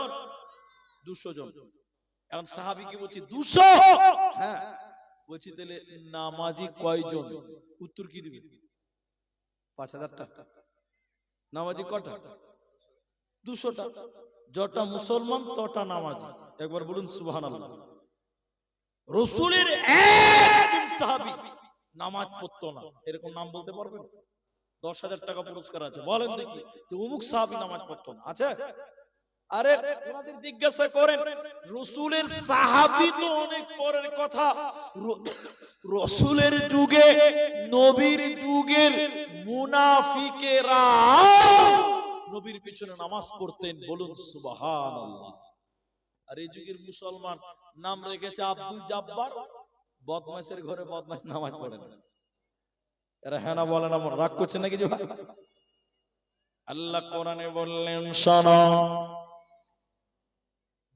200 জন। এখন সাহাবীকে বলছি 200? হ্যাঁ। বলছি তাহলে নামাজি কয়জন? উত্তর কি দিবেন? 5000টা। নামাজি কটা? 200টা। যটা মুসলমান তটা নামাজি। একবার বলুন সুবহানাল্লাহ। রাসূলের একজন সাহাবী নামাজ পড়তো না, এরকম নাম বলতে পারবেন? 10,000 টাকা পুরস্কার আছে, বলেন দেখি যে অমুক সাহাবী নামাজ পড়তো না, আছে? আরে ওনাদের জিজ্ঞাসা করেন, রাসূলের সাহাবী তো অনেক পরের কথা, রাসূলের যুগে, নবীর যুগের মুনাফিকেরা নবীর পিছনে নামাজ পড়তেন, বলুন সুবহানাল্লাহ। আর এই যুগের মুসলমান নাম রেখেছে আব্দুল জব্বার, বদমাশের ঘরে বদমাশ নামাজ পড়ে না। এরা হ্যাঁ না বলে না, রাগ করছে নাকি যে ভাই? আল্লাহ কোরআনে বললেন শোনো,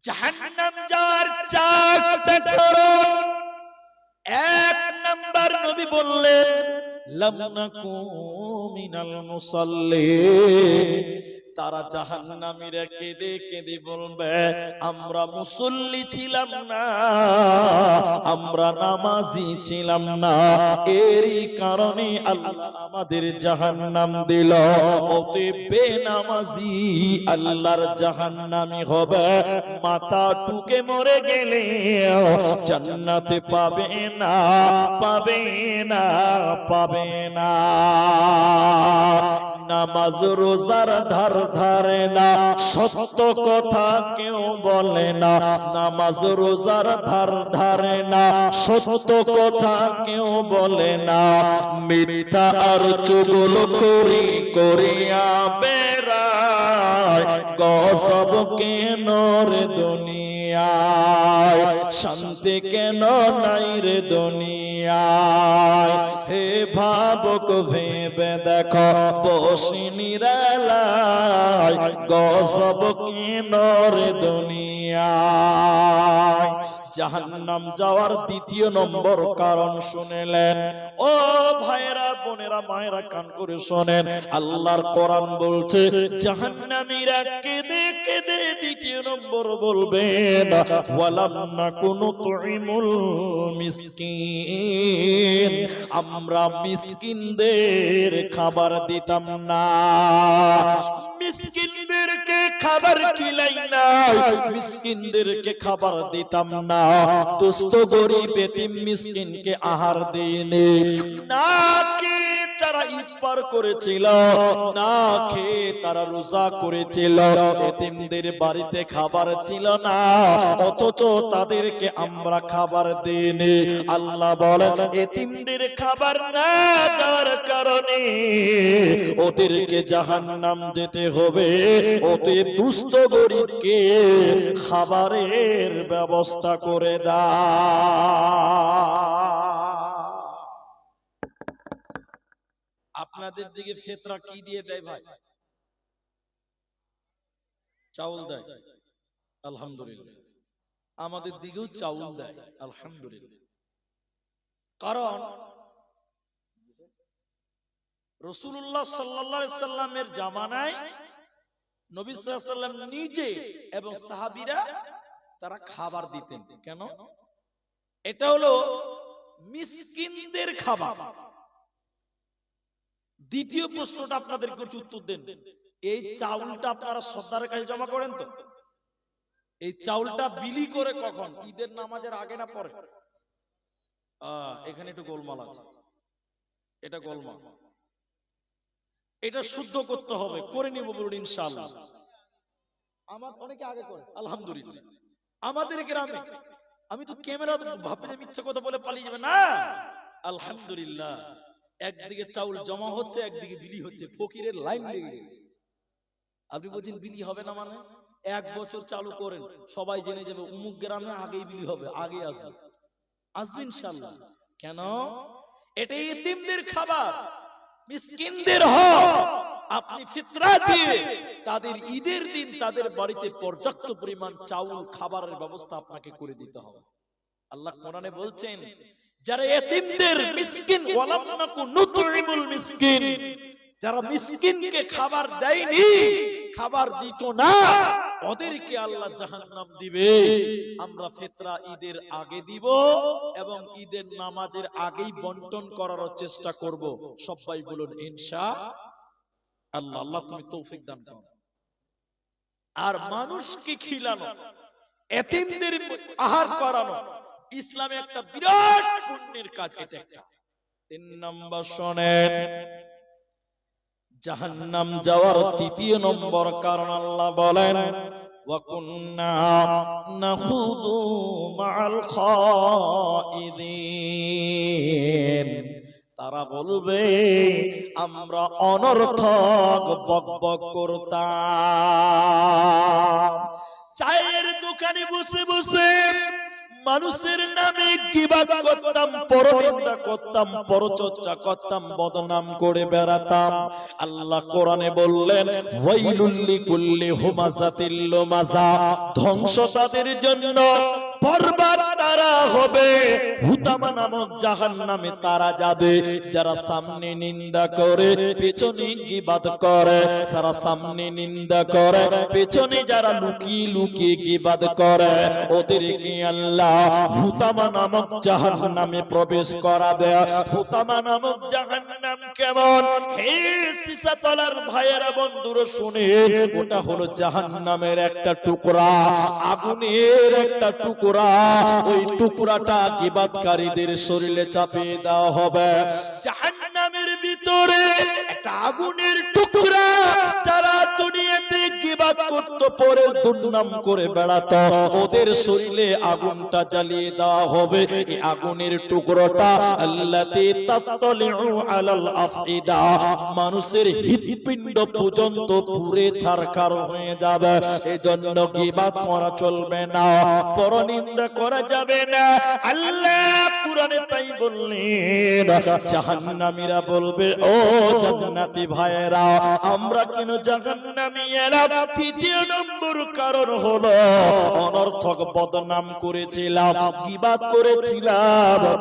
জাহান্নাম যাওয়ার চারটা কারণ। এক নাম্বার নবী বললেন লাম নাকু মিনাল মুসাল্লিন, তারা জাহান্নামীরা কেঁদে কেঁদে বলবে আমরা মুসল্লি ছিলাম না, আমরা নামাজি ছিলাম না, এরই কারণে আল্লাহ আমাদের জাহান্নাম দিল। অতএব বেনামাজি আল্লাহর জাহান্নামী হবে, মাথা টুকে মরে গেলে জান্নাতে পাবে না, পাবে না, পাবে না। নামাজ রোজার ধার ধারে না, সত্য কথা কেউ বলে না। নামাজ রোজার ধার ধারে না, সত্য কথা কেউ বলে না। মিথ্যা আর চুগল করি করিয়া বেড়ায়, গজব কেন রে দুনিয়ায়, শান্তি কেন নাই রে দুনিয়ায়। হে ভাবক ভেবে দেখো বসে নিরালায়, গজব কেন রে দুনিয়ায়। জাহান্নাম যাওয়ার দ্বিতীয় নম্বর কারণ শুনেলেন। ও ভাইরা, বোনেরা, মায়েরা, কান করে শোনেন, আল্লাহর কোরআন বলছে জাহান্নামীরা কেঁদে কেঁদে দ্বিতীয় নম্বর বলবেন ওয়ালাম নাকুনু তুইমুল মিসকিন, আমরা মিসকিনদের খাবার দিতাম না। মিসকিনদেরকে খাবার খিলাই না, মিসকিনদেরকে খাবার দিতাম না। দুস্থ গরিব এতিম মিসকিনকে আহার দেইনি। না খেয়ে তারা ঈদ পার করেছিল, না খেয়ে তারা রোজা করেছিল, এতিমদের বাড়িতে খাবার ছিল না, অথচ তাদেরকে আমরা খাবার দেইনি। আল্লাহ বলেন এতিমদের খাবার না দেওয়ার কারণে ওদেরকে জাহান্নাম যেতে হবে। অতএব দুস্থ গরিবকে খাবারের ব্যবস্থা করে দাও। আপনাদের দিকে ফিতরা কি দিয়ে দেয় ভাই? চাউল দেয়, আলহামদুলিল্লাহ। আমাদের দিকেও চাউল দেয়, আলহামদুলিল্লাহ। কারণ রাসূলুল্লাহ সাল্লাল্লাহু আলাইহি সাল্লামের জামানায় নবী সাল্লাল্লাহু আলাইহি সাল্লাম নিজে এবং সাহাবীরা তারা খাবার দিতেন। কেন? এটা হলো মিসকিনদের খাবার। দ্বিতীয় প্রশ্নটা আপনাদেরকে উত্তর দেন, এই চাউলটা আপনারা সর্দারের কাছে জমা করেন তো? এই চাউলটা বিলি করে কখন? ঈদের নামাজের আগে না পরে? এখানে একটু গোলমাল আছে, এটা গোলমাল। এটা শুদ্ধ করতে হবে, করে নিব বলুন ইনশাআল্লাহ। আমার অনেকে আগে করে, আলহামদুলিল্লাহ। আমাদের গ্রামে, আমি তো ক্যামেরা ভাববে যে মিথ্যা কথা বলে পালিয়ে যাবে না, আলহামদুলিল্লাহ। একদিকে চাউল জমা হচ্ছে, একদিকে বিলি হচ্ছে, ফকিরের লাইন লেগে গেছে। আপনি বলছেন বিলি হবে না মানে? 1 বছর চালু করেন, সবাই জেনে যাবে অমুক গ্রামে আগেই বিলি হবে, আগে আসবে, আসবে ইনশাআল্লাহ। কেন? এটা এতিমদের খাবার, মিসকিনদের হক। আপনি ফিতরা দিয়ে তাদের ঈদের দিন তাদের বাড়িতে পর্যাপ্ত পরিমাণ চাউল খাবারের ব্যবস্থা আপনাকে করে দিতে হবে। আল্লাহ কোরআনে বলছেন যারা এতিমদের মিসকিন, ওয়ালাম নাকু নুতইমুল মিসকিন, যারা মিসকিনকে খাবার দেয়নি, খাবার দিত না, ওদেরকে আল্লাহ জাহান্নাম দিবে। আমরা ফিতরা ঈদের আগে দিব এবং ঈদের নামাজের আগেই বন্টন করার চেষ্টা করব। সবাই বলুন ইনশাআল্লাহ। আল্লাহ তুমি তৌফিক দান করো। আর মানুষকে খিলানো, এতিমদের আহার করানো ইসলামে একটা বিরাট পুণ্যের কাজ। এটা একটা। 3 নম্বর শুনেন, জাহান্নাম যাওয়ার তৃতীয় নম্বর কারণ আল্লাহ বলেন ওয়া কুন্না নাখুদু মাআল খাইদিন। তারা বলবে আমরা অনর্থক বকবক করতাম, চায়ের দোকানে বসে বসে মানুষের নামে গীবত করতাম, পরনিন্দা করতাম, পরচর্চা করতাম, বদনাম করে বেড়াতাম। আল্লাহ কোরআনে বললেন ওয়াইলুল লিকুল্লি হুমাযাতিল লুমাযা, ধ্বংস তাদের জন্য, বরবাদ তারা হবে, হুতামা নামক জাহান্নামে তারা যাবে। যারা সামনে নিন্দা করে পেছনে গীবত করে, যারা সামনে নিন্দা করে পেছনে যারা লুকিয়ে লুকিয়ে গীবত করে, ওদেরকে আল্লাহ হুতামা নামক জাহান্নামে প্রবেশ করাবে। হুতামা নামক জাহান্নাম কেমন? হে সিসাতলার ভাইয়েরা বন্ধুরা শুনে, ওটা হলো জাহান্নামের একটা টুকরা, আগুনের একটা টুকরা। ওই টুকরাটা গীবতকারীদের শরীরে চাপিয়ে দেওয়া হবে। জাহান্নামের ভিতরে একটা আগুনের টুকরা, যারা দুনিয়াতে গীবত করত, পরে দুর্নাম করে বেড়াতো, ওদের শরীরে আগুনটা জ্বালিয়ে দেওয়া হবে। এই আগুনের টুকরোটা আল্লাতী তাত্তালিউ আলাল আফইদা, মানুষের হৃৎপিণ্ড পর্যন্ত পুড়ে ছারখার হয়ে যাবে। এজন্য গীবত করা চলবে না, পরনিন্দা করা যাবে না। আল্লাহ কুরআনে তাই বললেন। জাহান্নামীরা বলবে ও জান্নাতি ভাইয়েরা, আমরা কেন জাহান্নামী এলাম? তৃতীয় নম্বর কারণ হলো অনর্থক বদনাম করেছিলাম, গীবত করেছিলাম,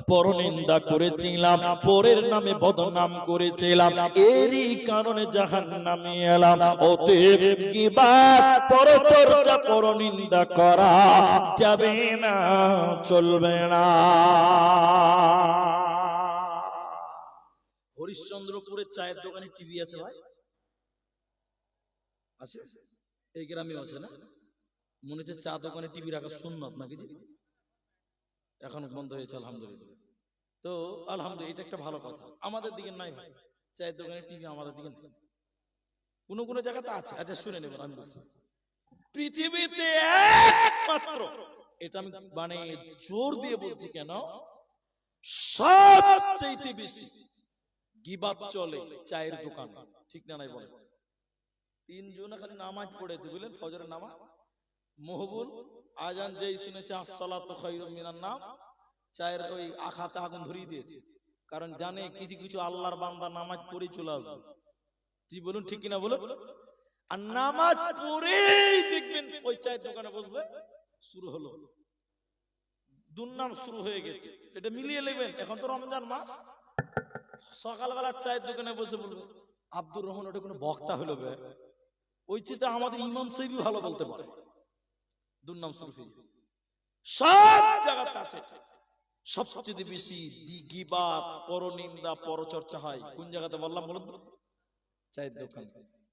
পরনিন্দা করেছিলাম, পরের নামে বদনাম করেছিলাম, এরই কারণে জাহান্নামে এলাম। অতএব গীবত, পরচর্চা, পরনিন্দা করা যাবে না, চলবে না। হরিশ্চন্দ্রপুরে চায়ের দোকানে টিভি আছে ভাই? আছে? এই গ্রামে আছে না? মনে হচ্ছে চা দোকানে টিভি রাখা সুন্নত নাকি? এখন বন্ধ হয়েছে আলহামদুলিল্লাহ। তো আলহামদুলিল্লাহ, এটা একটা ভালো কথা। আমাদের দিকে নাই ভাই চায়ের দোকানে টিভি, আমাদের দিকে নাই। কোন কোন জায়গাতে আছে। আচ্ছা শুনে নেবেন, আমি বলছি পৃথিবীতে একমাত্র, এটা আমি মানে জোর দিয়ে বলছি, কেন সবচেয়ে বেশি গীবত চলে চায়ের দোকান, ঠিক না নাই বলেন? তিনজন খালি নামাজ পড়েছে বুঝলেন, ফজরের নামাজ, মহবুল আজান যেই শুনেছে আসসালাতু খায়রুম মিনান নাম, চায়ের ওই আখাতে আগুন ধরিয়ে দিয়েছে। কারণ জানে কিছু কিছু আল্লাহর বান্দা নামাজ পড়ে চলে আসবে। কি বলুন, ঠিক কিনা বলুন? আর নামাজ পড়েই দেখবেন ওই চায়ের দোকানে বসবে, শুরু হলো, দুর্নাম শুরু হয়ে গেছে। এটা মিলিয়ে নেবেন, এখন তো রমজান মাস, সকালবেলা চায়ের দোকানে বসে বলবে আব্দুর রহমান ওটা কোনো বক্তা হলো বে, ওই চেয়ে আমাদের ইমাম সাহেবই ভালো বলতে পারে। দুর্নাম শুরু হয়ে গেছে। সব জায়গাতে আছে। সবচেয়ে বেশি গীবত, পরনিন্দা, পরচর্চা হয় কোন জায়গাতে বললাম বলুন তো? চায়ের দোকান।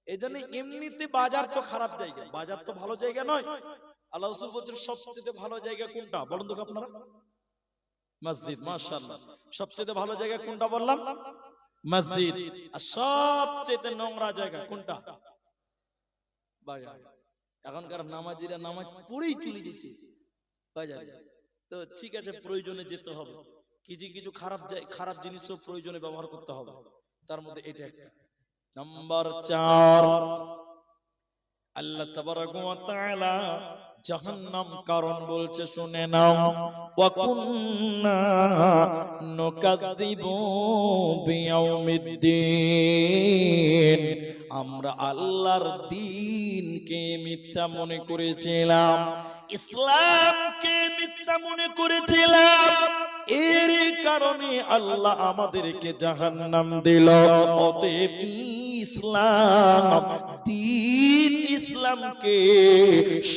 এই জন্য এমনিতে বাজার তো খারাপ জায়গা, বাজার তো ভালো জায়গা নয়। আল্লাহ রাসূল বলেছেন সবচেয়ে ভালো জায়গা কোনটা বলুন তো আপনারা? মসজিদ। মাশাআল্লাহ, সবচেয়ে ভালো জায়গা কোনটা বললাম? মসজিদ। আর সবচেয়ে নোংরা জায়গা কোনটা? বাজার। এখনকার নামাজিরা নামাজ পড়েই চলে গেছে বাজারে। তো ঠিক আছে, প্রয়োজনে যেতে হবে, কিছু কিছু খারাপ জিনিসও প্রয়োজনে ব্যবহার করতে হবে, তার মধ্যে এটা একটা। নাম্বার 4, আল্লাহ তাবারাকা ওয়া তাআলা জাহান্নাম কারণ বলছে, শুনে নাও। ওয়া কুন্না নুকাযযিবু বিয়াউমিদ্দিন, আমরা আল্লাহর দ্বীনকে মিথ্যা মনে করেছিলাম, ইসলামকে মিথ্যা মনে করেছিলাম, এর কারণে আল্লাহ আমাদেরকে জাহান্নাম দিল। অতএব ইসলাম, দ্বীন ইসলামকে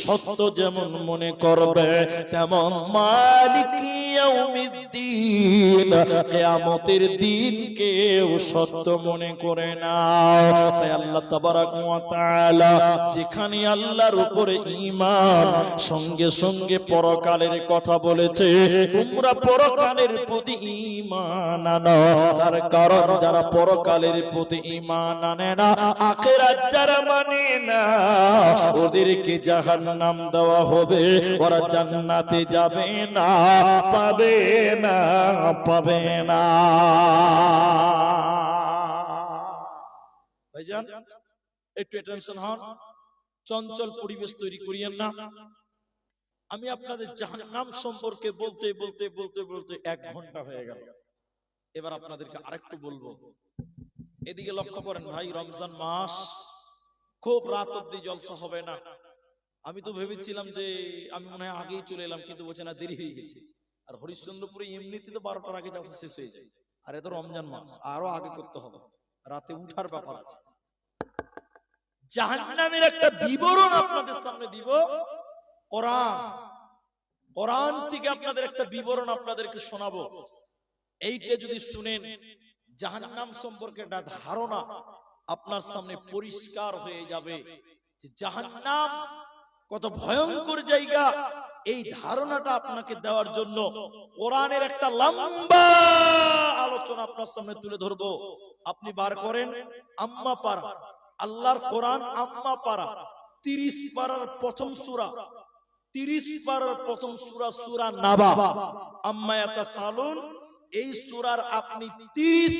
সত্য যেমন মনে করবে, তেমন মালিক ইয়াউমিদ্দিন, কিয়ামতের দিনকেও সত্য মনে করে নাও। তাই আল্লাহ তাবারাক ওয়া তাআলা যেখানে আল্লাহর উপরে ঈমান, সঙ্গে সঙ্গে পরকালের কথা বলেছে, তোমরা পরকালের প্রতি ঈমান আনো। তার কারণ যারা পরকালের প্রতি ঈমান আনে না, আখিরাত যারা মানে না, ওদেরকে জাহান্নাম দেওয়া হবে, ওরা জান্নাতে যাবে না, পাবে না, পাবে না। ভাইজান একটু টেনশন হন, চঞ্চল পরিবেশ তৈরি করিয়েন না। আমি আপনাদের জাহান্নাম সম্পর্কে বলতে বলতে বলতে বলতে 1 ঘন্টা হয়ে গেল। এবার আপনাদেরকে আরেকটু বলবো। এদিকে লক্ষ্য করেন ভাই, রমজান মাস, খুব রাত অব্দি জলসা হবে না। আমি তো ভেবেছিলাম যে আমি মনে হয় আগেই চলে এলাম, কিন্তু বলছে না, দেরি হয়ে গেছে। আর হরিশ্চন্দ্রপুরে এমনিতে তো 12টার আগে জলসা শেষ হয়ে যায়, আর এত রমজান মাস আরো আগে করতে হবে, রাতে উঠার ব্যাপার আছে। জাহান্নামের একটা বিবরণ আপনাদের সামনে দিব, কোরআন থেকে আপনাদের একটা বিবরণ আপনাদেরকে শোনাবো। এইটা যদি শুনেন, জাহান্নাম সম্পর্কে একটা ধারণা আপনার সামনে পরিষ্কার হয়ে যাবে যে জাহান্নাম কত ভয়ঙ্কর জায়গা। এই ধারণাটা আপনাকে দেওয়ার জন্য কোরআনের একটা লম্বা আলোচনা আপনার সামনে তুলে ধরবো। আপনি বার করেন আম্মা পারা, আল্লাহর কোরআন আম্মা পারা, 30 পারার প্রথম সূরা, 30 পারার প্রথম সূরা, সূরা নাবা, আম্মা ইয়াতাসালুন। এই সূরার আপনি 20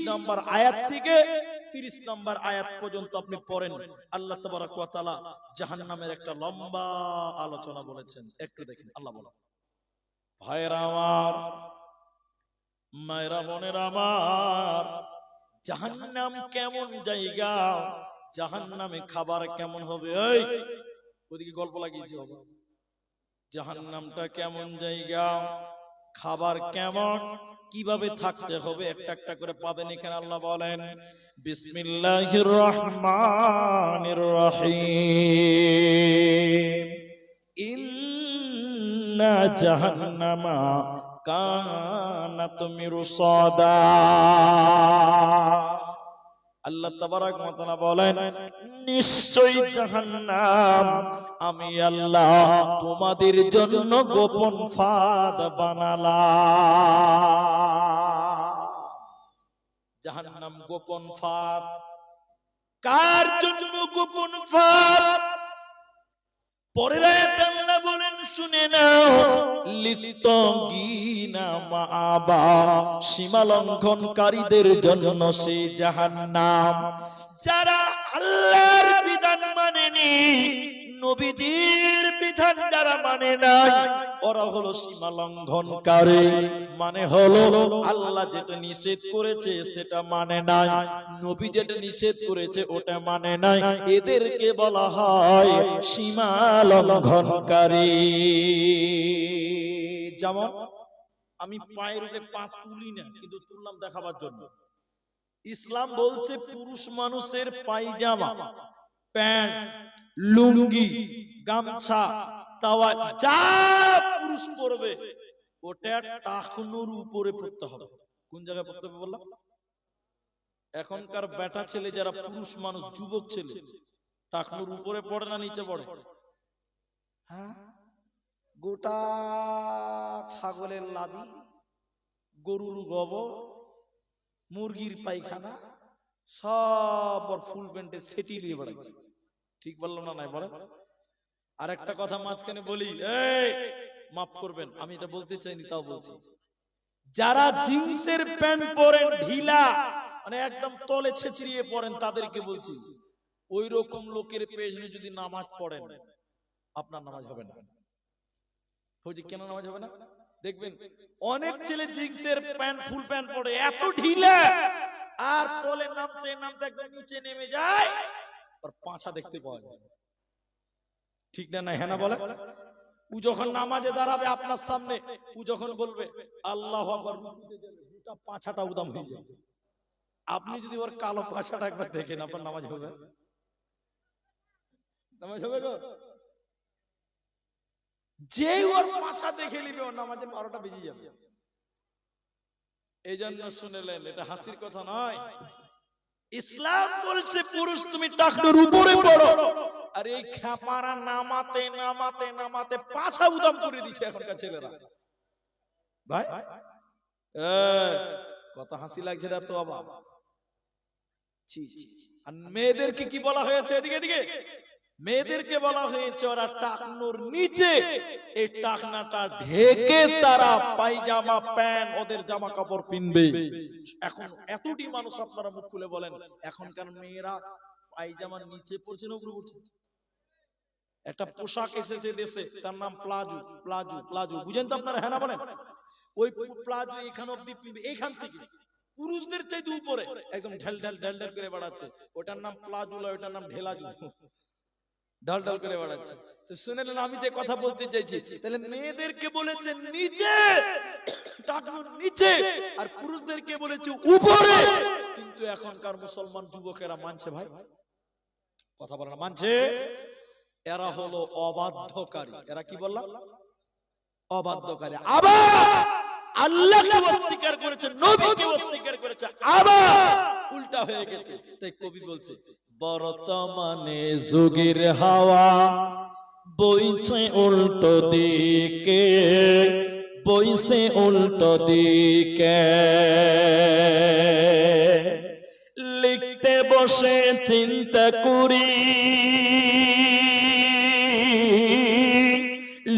নম্বর আয়াত থেকে 30 নম্বর আয়াত পর্যন্ত আপনি পড়েন। আল্লাহ তাবারক ওয়া তাআলা জাহান্নামের একটা লম্বা আলোচনা বলেছেন, একটু দেখেন। আল্লাহ বলেন, ভাইরা আমার, মায়েরা বোনেরা আমার, জাহান্নাম কেমন জায়গা, জাহান্নামে খাবার কেমন হবে। এই ওদিকে গল্প লাগিয়েছি বাবা। জাহান্নামটা কেমন জায়গা, খাবার কেমন, কিভাবে থাকতে হবে, একটা একটা করে পাবেন এখানে। আল্লাহ বলেন, বিসমিল্লাহির রহমানির রহিম, ইন্না জাহান্নামা কানাত মিরসাদা। আল্লাহ তাবারক ওয়া তাআলা বলেন, নিশ্চয়ই জাহান্নাম আমি আল্লাহ তোমাদের জন্য গোপন ফাঁদ বানালাম। জাহান্নাম গোপন ফাঁদ, কার জন্য গোপন ফাঁদ? পরের আয়াতে আল্লাহ বলেন, শুনে নাও, লিত্তাগিনা মাআবা, সীমা লঙ্ঘনকারীদের জন্য সেই জাহান্নাম। যারা আল্লাহর বিধান মানেনি, নবীদের বিধান যারা মানে নাই, ওরা হলো সীমা লঙ্ঘনকারী। মানে হলো আল্লাহ যেটা নিষেধ করেছে সেটা মানে নাই, নবী যেটা নিষেধ করেছে ওটা মানে নাই, এদেরকে বলা হয় সীমা লঙ্ঘনকারী। যেমন আমি পায়ের উপরে পা তুলি না, কিন্তু তুললাম দেখাবার জন্য। ইসলাম বলছে পুরুষ মানুষের পায়জামা, প্যান্ট, লুঙ্গি, গামছা, তাওয়া যা পুরুষ পরবে ওটা টাকনুর উপরে পড়তে হবে। কোন জায়গায় পড়তে হবে বললাম? এখনকার বেটা ছেলে যারা পুরুষ মানুষ, যুবক ছেলে, টাকনুর উপরে পড়ে না নিচে পড়ে? হ্যাঁ, গোটা ছাগলের লাদি, গরুর গোবর, মুরগির পায়খানা সব ফুল প্যান্টে সেটি নিয়ে বেড়াচ্ছে। ঠিক বললাম না? নাই বলে। আর একটা কথা মাঝখানে বলি, এই মাফ করবেন, আমি এটা বলতে চাইনি তাও বলছি। যারা জিন্সের প্যান্ট পরেন ঢিলা, মানে একদম তলে ছেঁচড়িয়ে পড়েন, তাদেরকে বলছি, ওই রকম লোকের পেছনে যদি নামাজ পড়েন, আপনার নামাজ হবে না। কেন নামাজ হবে না? দেখবেন অনেক ছেলে জিন্সের প্যান্ট, ফুল প্যান্ট পরে এত ঢিলা, আর তলে নামতে নামতে একদম নিচে নেমে যায়, আর পাছা দেখতে পাওয়া যায়। ঠিক না? না, হ্যাঁ না বলে। ও যখন নামাজে দাঁড়াবে আপনার সামনে, ও যখন বলবে আল্লাহু আকবার, গোটা পাছাটা উদাম হয়ে যাবে। আপনি যদি ওর কালো পাছাটা একবার দেখেন, আপনার নামাজ হবে? নামাজ হবে গো? যে ওর পাছা দেখে নিবে, ওর নামাজে 12টা বেজে যাবে। এই জন্য শুনেলেন, এটা হাসির কথা নয়। ইসলাম বলছে পুরুষ তুমি টাকনুর উপরে পড়ো, আর এই খেপারা নামাতে নামাতে নামাতে পাছা উদাম করে দিচ্ছে এখনকার ছেলেরা। ভাই কত হাসি লাগছে না তো বাবা। আর মেয়েদেরকে কি বলা হয়েছে? এদিকে এদিকে, মেয়েদেরকে বলা হয়েছে ওরা টাকনুর নিচে এই টাকনাটা ঢেকে তারা পায়জামা প্যান্ট ওদের জামা কাপড় পিনবে। এখন এতটি মানুষ আপনারা মুখ খুলে বলেন এখনকার মেয়েরা পায়জামার নিচে পড়ছে না উপরে পড়ছে? একটা পোশাক এসেছে দেশে তার নাম প্লাজো। প্লাজো প্লাজো বুঝেন তো আপনারা? হ্যাঁ না বলেন? ওই প্লাজো এখান অব্দি পিনবে, এখান থেকে পুরুষদের চাইতে উপরে একদম ঢেল ঢেল ঢেল ঢেল করে বাড়াচ্ছে। ওটার নাম প্লাজো, ওটার নাম ঢেলাজো, ঢল ঢল করে বাড়াচ্ছে। তো শুনেলেন আমি যে কথা বলতে চাইছি? তাহলে মেয়েদেরকে বলেছে নিচে, টাকনুর নিচে, আর পুরুষদেরকে বলেছে উপরে। কিন্তু এখনকার মুসলমান যুবকেরা মানছে ভাই? কথা বলে না, মানছে? এরা হলো অবাধ্যকারী। এরা কি বললাম? অবাধ্যকারী। আবার আল্লাহকে অস্বীকার করেছে, নবীকে অস্বীকার করেছে, আবার উল্টা হয়ে গেছে। তাই কবি বলছে বর্তমানে যুগের হাওয়া বইছে উল্টো দিকে, বইছে উল্টো দিকে। লিখতে বসে চিন্তা করি,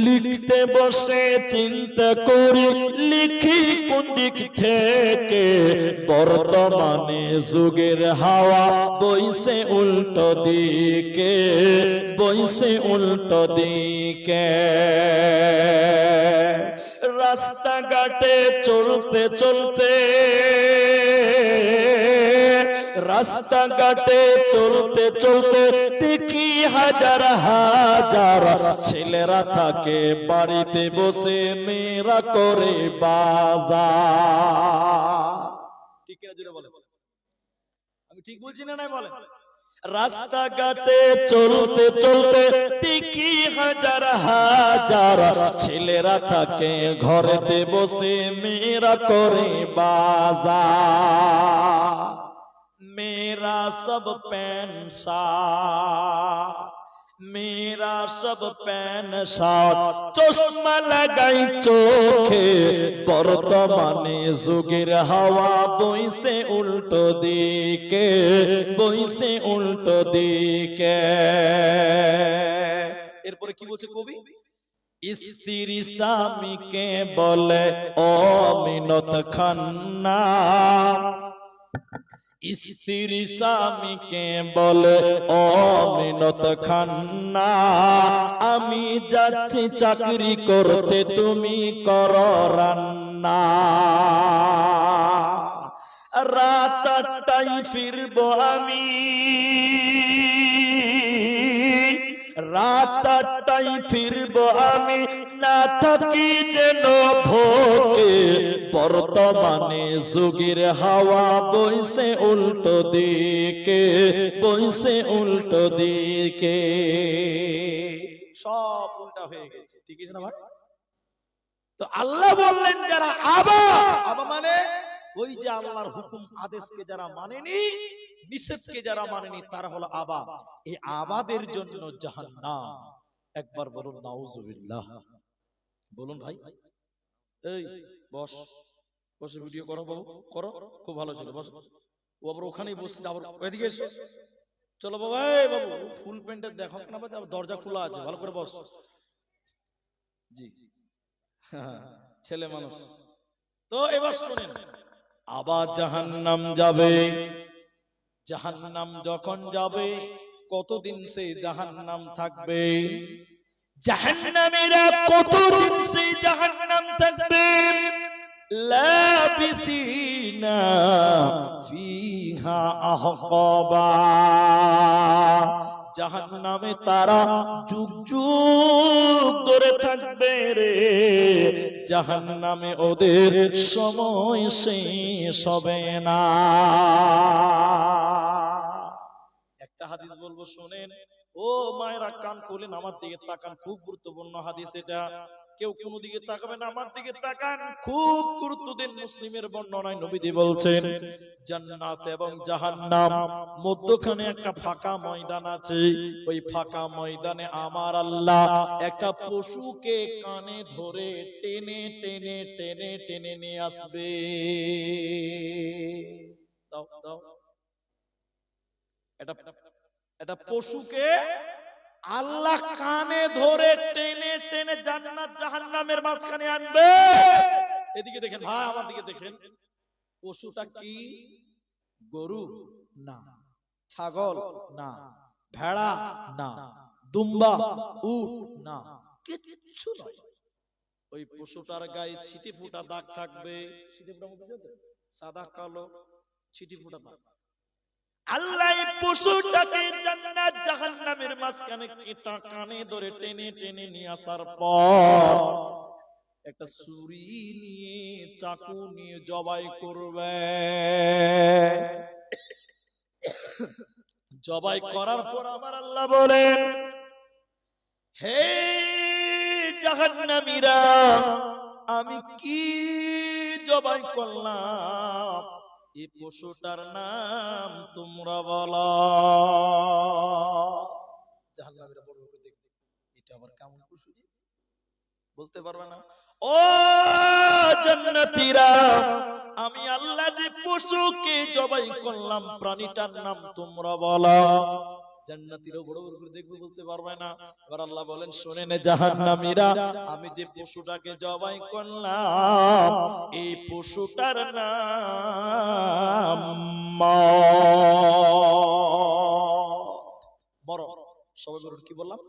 লিখতে বসে চিন্তা করি, লিখি কোন দিক থেকে। বর্তমানে যুগের হাওয়া বইছে উল্টো দিকে, বইছে উল্টো দিকে। রাস্তাঘাটে চলতে চলতে, রাস্তাঘাটে চলতে চলতে দেখি হাজার হাজার ছেলেরা থাকে বাড়িতে বসে, মেয়েরা করে বাজার। ঠিক কিনা জোরে বলেন? আমি ঠিক বলছি না? নাই বলেন? রাস্তাঘাটে চলতে চলতে দেখি হাজার হাজার ছেলেরা থাকে ঘরেতে বসে, মেয়েরা করে বাজার। मेरा सब पैन साथ, मेरा सब पैन साथ, चश्मा लगाई चोखे। बर्तमाने जुगेर हवा बইছে उल्टो दिके, বইছে उल्टो दिके। এরপরে কি বলছে কবি? স্ত্রী স্বামীকে বলে অমিনত খান্না, স্ত্রী স্বামীকে বলে অমিনত খান্না। আমি যাচ্ছি চাকরি করতে, তুমি করো রান্না। রাত 8টায় ফিরবো আমি, রাত 8টায় ফিরবো আমি, না থাকি যেন ভোগে। বর্তমানে যুগের হাওয়া বইছে উল্টো দিকে, বইছে উল্টো দিকে। সব উল্টা হয়ে গেছে। ঠিক আছে না ভাই? তো আল্লাহ বললেন যারা আবা, আবা মানে ওই যে আল্লাহর হুকুম আদেশকে যারা মানেনি, নিষেধকে যারা মানেনি, তারা হলো আবা। এই আবাদের জন্য জাহান্নাম। একবার বলুন নাউজুবিল্লাহ। বলুন ভাই। এই বস, বসে ভিডিও করো বাবু, করো, খুব ভালো ছিল, বস। ও আবার ওখানেই বসছে, আবার ওইদিকে এসো। চলো বাবা, এই বাবু ফুল প্যান্টের দেখো না, দরজা খোলা আছে, ভালো করে বস। জি ছেলে মানুষ তো। এবার শুনেন, আবার জাহান্নাম যাবে। জাহান্নাম যখন যাবে, কতদিন সেই জাহান্নাম থাকবে? জাহান্নামীরা কতদিন সেই জাহান্নাম থাকবে? লাবিসিনা ফিহা আহকাবা। জাহান্নামে তারা যুগ যুগ ধরে থাকবে রে। জাহান্নামে ওদের সময় শেষ হবে না। একটা হাদিস বলবো, শুনেন। ও মায়েরা কান খুলেন, আমার দিকে তাকান, খুব গুরুত্বপূর্ণ হাদিস এটা। কেউ কোন দিকে তাকাবেন, আমার দিকে তাকান, খুব গুরুত্ব দিন। মুসলিমের বর্ণনায় নবীজি বলছেন, জান্নাত এবং জাহান্নাম মধ্যখানে একটা ফাঁকা ময়দান আছে। ওই ফাঁকা ময়দানে আমার আল্লাহ একটা পশুকে কানে ধরে টেনে টেনে টেনে টেনে নিয়ে আসবে। দাও দাও, এটা পশুকে আল্লাহ কানে ধরে টেনে টেনে জান্নাত জাহান্নামের মাঝখানে আনবে। এদিকে দেখেন ভাই, আমার দিকে দেখেন, পশুটা কি? গরু না, ছাগল না, ভেড়া না, দুম্বা, উট না, কিচ্ছু নয়। ওই পশুটার গায়ে ছিটি ফুটা দাগ থাকবে। ছিটি ফুটা মধ্যে সাদা কালো ছিটি ফুটা দাগ। আল্লাহ এই পশুটাকে জান্নাত জাহান্নামের মাঝখানে কেটা কানে ধরে টেনে টেনে নিয়ে আসার পর একটা ছুরি নিয়ে চাকু নিয়ে জবাই করবে। জবাই করার পর আমার আল্লাহ বলেন, হে জাহান্নামীরা, আমি কি জবাই করলাম? এই পশুটার নাম তোমরা বলো। জাহান্নামীরা বলবে, দেখবে এটা আবার কেমন পশু, বলতে পারবে না। ও জান্নাতীরা, আমি আল্লাহ যে পশুকে জবাই করলাম, প্রাণীটার নাম তোমরা বলো। জান্নাতীরাও বড় বড় করে দেখবে, বলতে পারবে না। এবার আল্লাহ বলেন, শুনেন জাহান্নামীরা, আমি যে পশুটাকে জবাই করলাম, এই পশুটার নাম মরণ। সবাই বলুন, কি বললাম?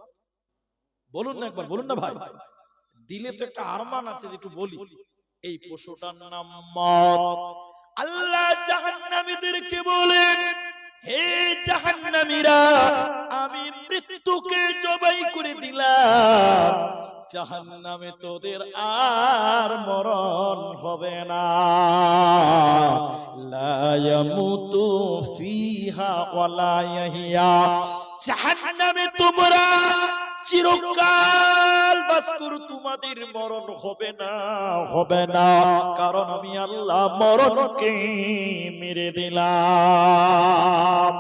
বলুন না একবার, বলুন না ভাই। দিলে তো একটা আরমান আছে, একটু বলি। এই পশুটার নাম মরণ। আল্লাহ জাহান্নামীদেরকে বলেন, হে জাহান্নামীরা, আমি মৃত্যুকে জবাই করে দিলাম, জাহান্নামে তোদের আর মরণ হবে না। লা ইয়ামুতু ফিহা ওয়ালা ইয়াহইয়া। জাহান্নামে তোমরা চিরকাল বাস করো, তোমাদের মরণ হবে না, হবে না, কারণ আমি আল্লাহ মরণকে মেরে দিলাম।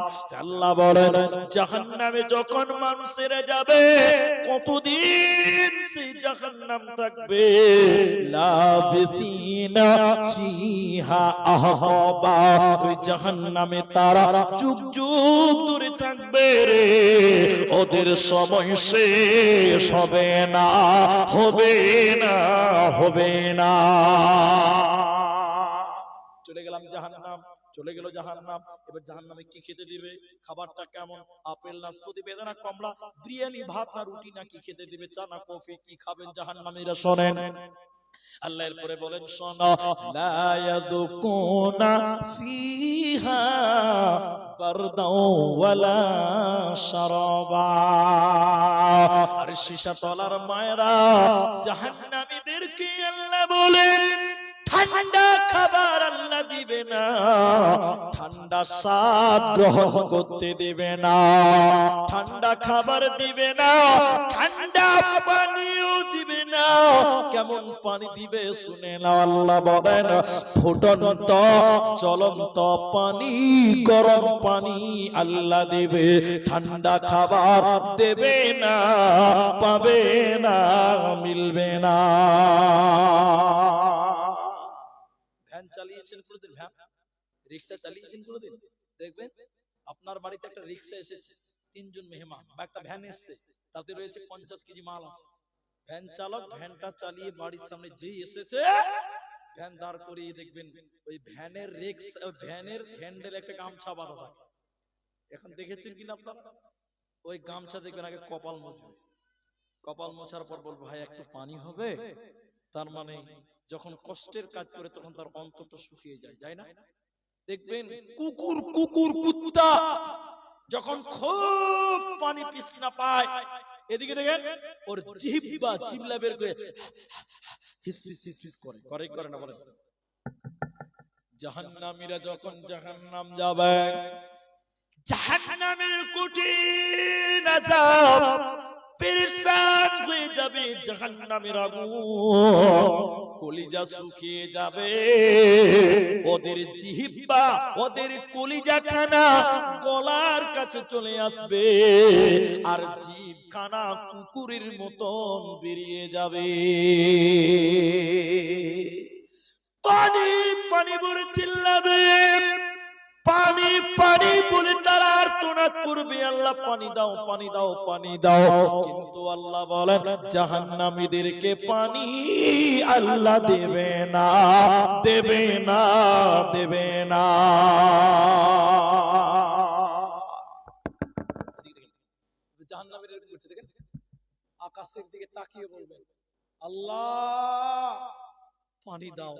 আল্লাহ বলেন, জাহান্নামে যখন মানুষেরা যাবে, কতদিন সেই জাহান্নাম থাকবে? লাবিসিনা ফিহা আহবা। ওই জাহান্নামে তারা যুগ যুগ ধরে থাকবে রে, ওদের সময় শেষ হবে না, হবে না, হবে না। চলে গেলাম জাহান্নাম, চলে গেল জাহান্নাম। এবার জাহান্নামে কি খেতে দিবে? খাবারটা কেমন? আপেল, নাশপাতি, বেদানা, কমলা, বিরিয়ানি, ভাত না রুটি, না কি খেতে দিবে? চা না কফি? কি খাবেন জাহান্নামীরা? শোনেন, আল্লাহ এরপরে বলেন, শোনো, লা ইয়াযুকুনা ফিহা বারদাও ওয়ালা শারাবা। আরে সীসা তলার মায়েরা, জাহান্নামীদেরকে আল্লাহ বলেন, ঠান্ডা খাবার আল্লাহ দিবে না, ঠান্ডা স্বাদ গ্রহণ করতে দিবে না, ঠান্ডা খাবার দিবে না, ঠান্ডা পানিও দিবে না। কেমন পানি দিবে শুনে না, আল্লাহ বলেন, ফুটন্ত চলন্ত পানি, গরম পানি আল্লাহ দেবে, ঠান্ডা খাবার দেবে না, পাবে না, মিলবে না। ভ্যান চালিয়েছেন কোনদিন? ভ্যান, রিক্সা চালিয়েছেন কোনদিন? দেখবেন আপনার বাড়িতে একটা রিক্সা এসেছে, 3 জন মেহমান, বা একটা ভ্যান এসেছে, তাতে রয়েছে 50 কেজি মাল আছে। ভ্যান চালক ভ্যানটা চালিয়ে বাড়ির সামনে যেই এসেছে, ভ্যান দাঁড় করিয়ে দেখবেন ওই ভ্যানের রিক্সা, ভ্যানের হ্যান্ডেল একটা গামছা বাঁধা থাকে। এখন দেখেছেন কিনা আপনারা? ওই গামছা দেখবেন আগে কপাল মুছবে, কপাল মোছার পর বলবো, ভাই একটু পানি হবে? তার মানে যখন কষ্টের কাজ করে তখন তার অন্তরটা শুকিয়ে যায়, যায় না? দেখবেন কুকুর, কুকুর, কুত্তা যখন খুব পানি পিছনা পায়, এদিকে দেখেন ওর জিহ্বা, জিহ্বা বের করে হিসফিস হিসফিস করে, করে করে না বলেন? জাহান্নামীরা যখন জাহান্নাম যাবে, জাহান্নামের কঠিন আযাব, পেরেশান হয়ে যাবে জাহান্নামের আগুন, কলিজা শুকিয়ে যাবে, ওদের জিহ্বা, ওদের কলিজাখানা গলার কাছে চলে আসবে, আর জিহ্বাখানা কুকুরের মতন বেরিয়ে যাবে। পানি পানি বলে চিল্লাবে, পানি পানি বলে তারা আর্তনাদ করবে, আল্লাহ পানি দাও পানি দাও পানি দাও। কিন্তু আল্লাহ বলেন জাহান্নামীদেরকে পানি আল্লাহ দেবে না, দেবে না, দেবে না। জাহান্নামীরা এরকম করছে, দেখেন আকাশের দিকে তাকিয়ে বলবেন আল্লাহ পানি দাও,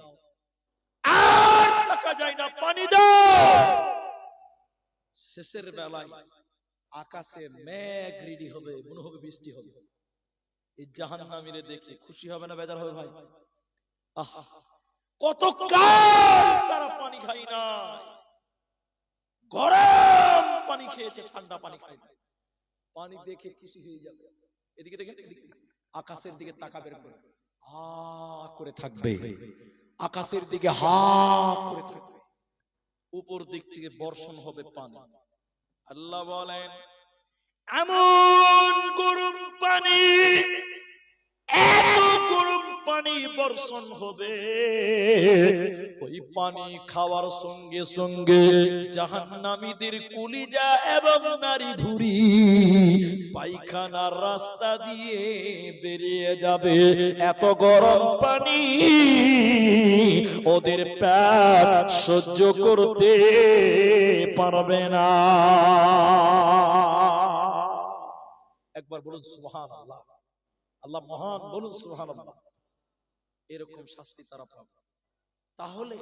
আর থাকা যায় না, পানি দাও। শেষের বেলায় আকাশে মেঘ রেডি হবে, মনে হবে বৃষ্টি হবে। এই জাহান্নামীরে দেখে খুশি হবে না বেজার হবে ভাই? আহা, কত কাল তারা পানি খায় না, গরম পানি খেয়েছে, ঠান্ডা পানি খায় না। পানি দেখে খুশি হয়ে যাবে। এদিকে দেখেন, এদিকে আকাশের দিকে তাকাবেন করে হা করে থাকবে, আকাশের দিকে হা করে থাকবে। উপর দিক থেকে বর্ষণ হবে পানি। আল্লাহ বলেন এমন গরম পানি, এত গরম পানি বর্ষণ হবে, ওই পানি খাওয়ার সঙ্গে সঙ্গে জাহান্নামীদের কলিজা এবং নারী ভুঁড়ি পায়খানার রাস্তা দিয়ে বেরিয়ে যাবে। এত গরম পানি ওদের পেট সহ্য করতে পারবে না। একবার বলুন সুবহানাল্লাহ। আল্লাহ মহান, বলুন সুবহানাল্লাহ। এরকম শাস্তি তারা পাবে। তাহলে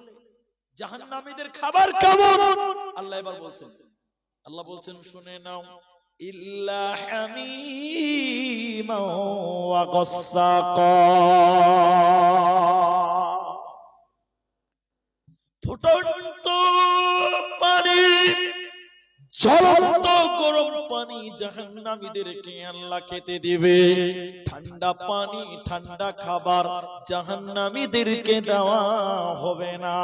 জাহান্নামীদের খাবার কেমন আল্লাহ এবার বলছেন, আল্লাহ বলছেন শুনে নাও, ইল্লা হামিমা ওয়া গাসসাকা, ফুটন্ত পানি, জ্বলন্ত গরম পানি জাহান্নামীদেরকে আল্লাহ খেতে দিবে। ঠান্ডা পানি, ঠান্ডা খাবার জাহান্নামীদেরকে দেওয়া হবে না।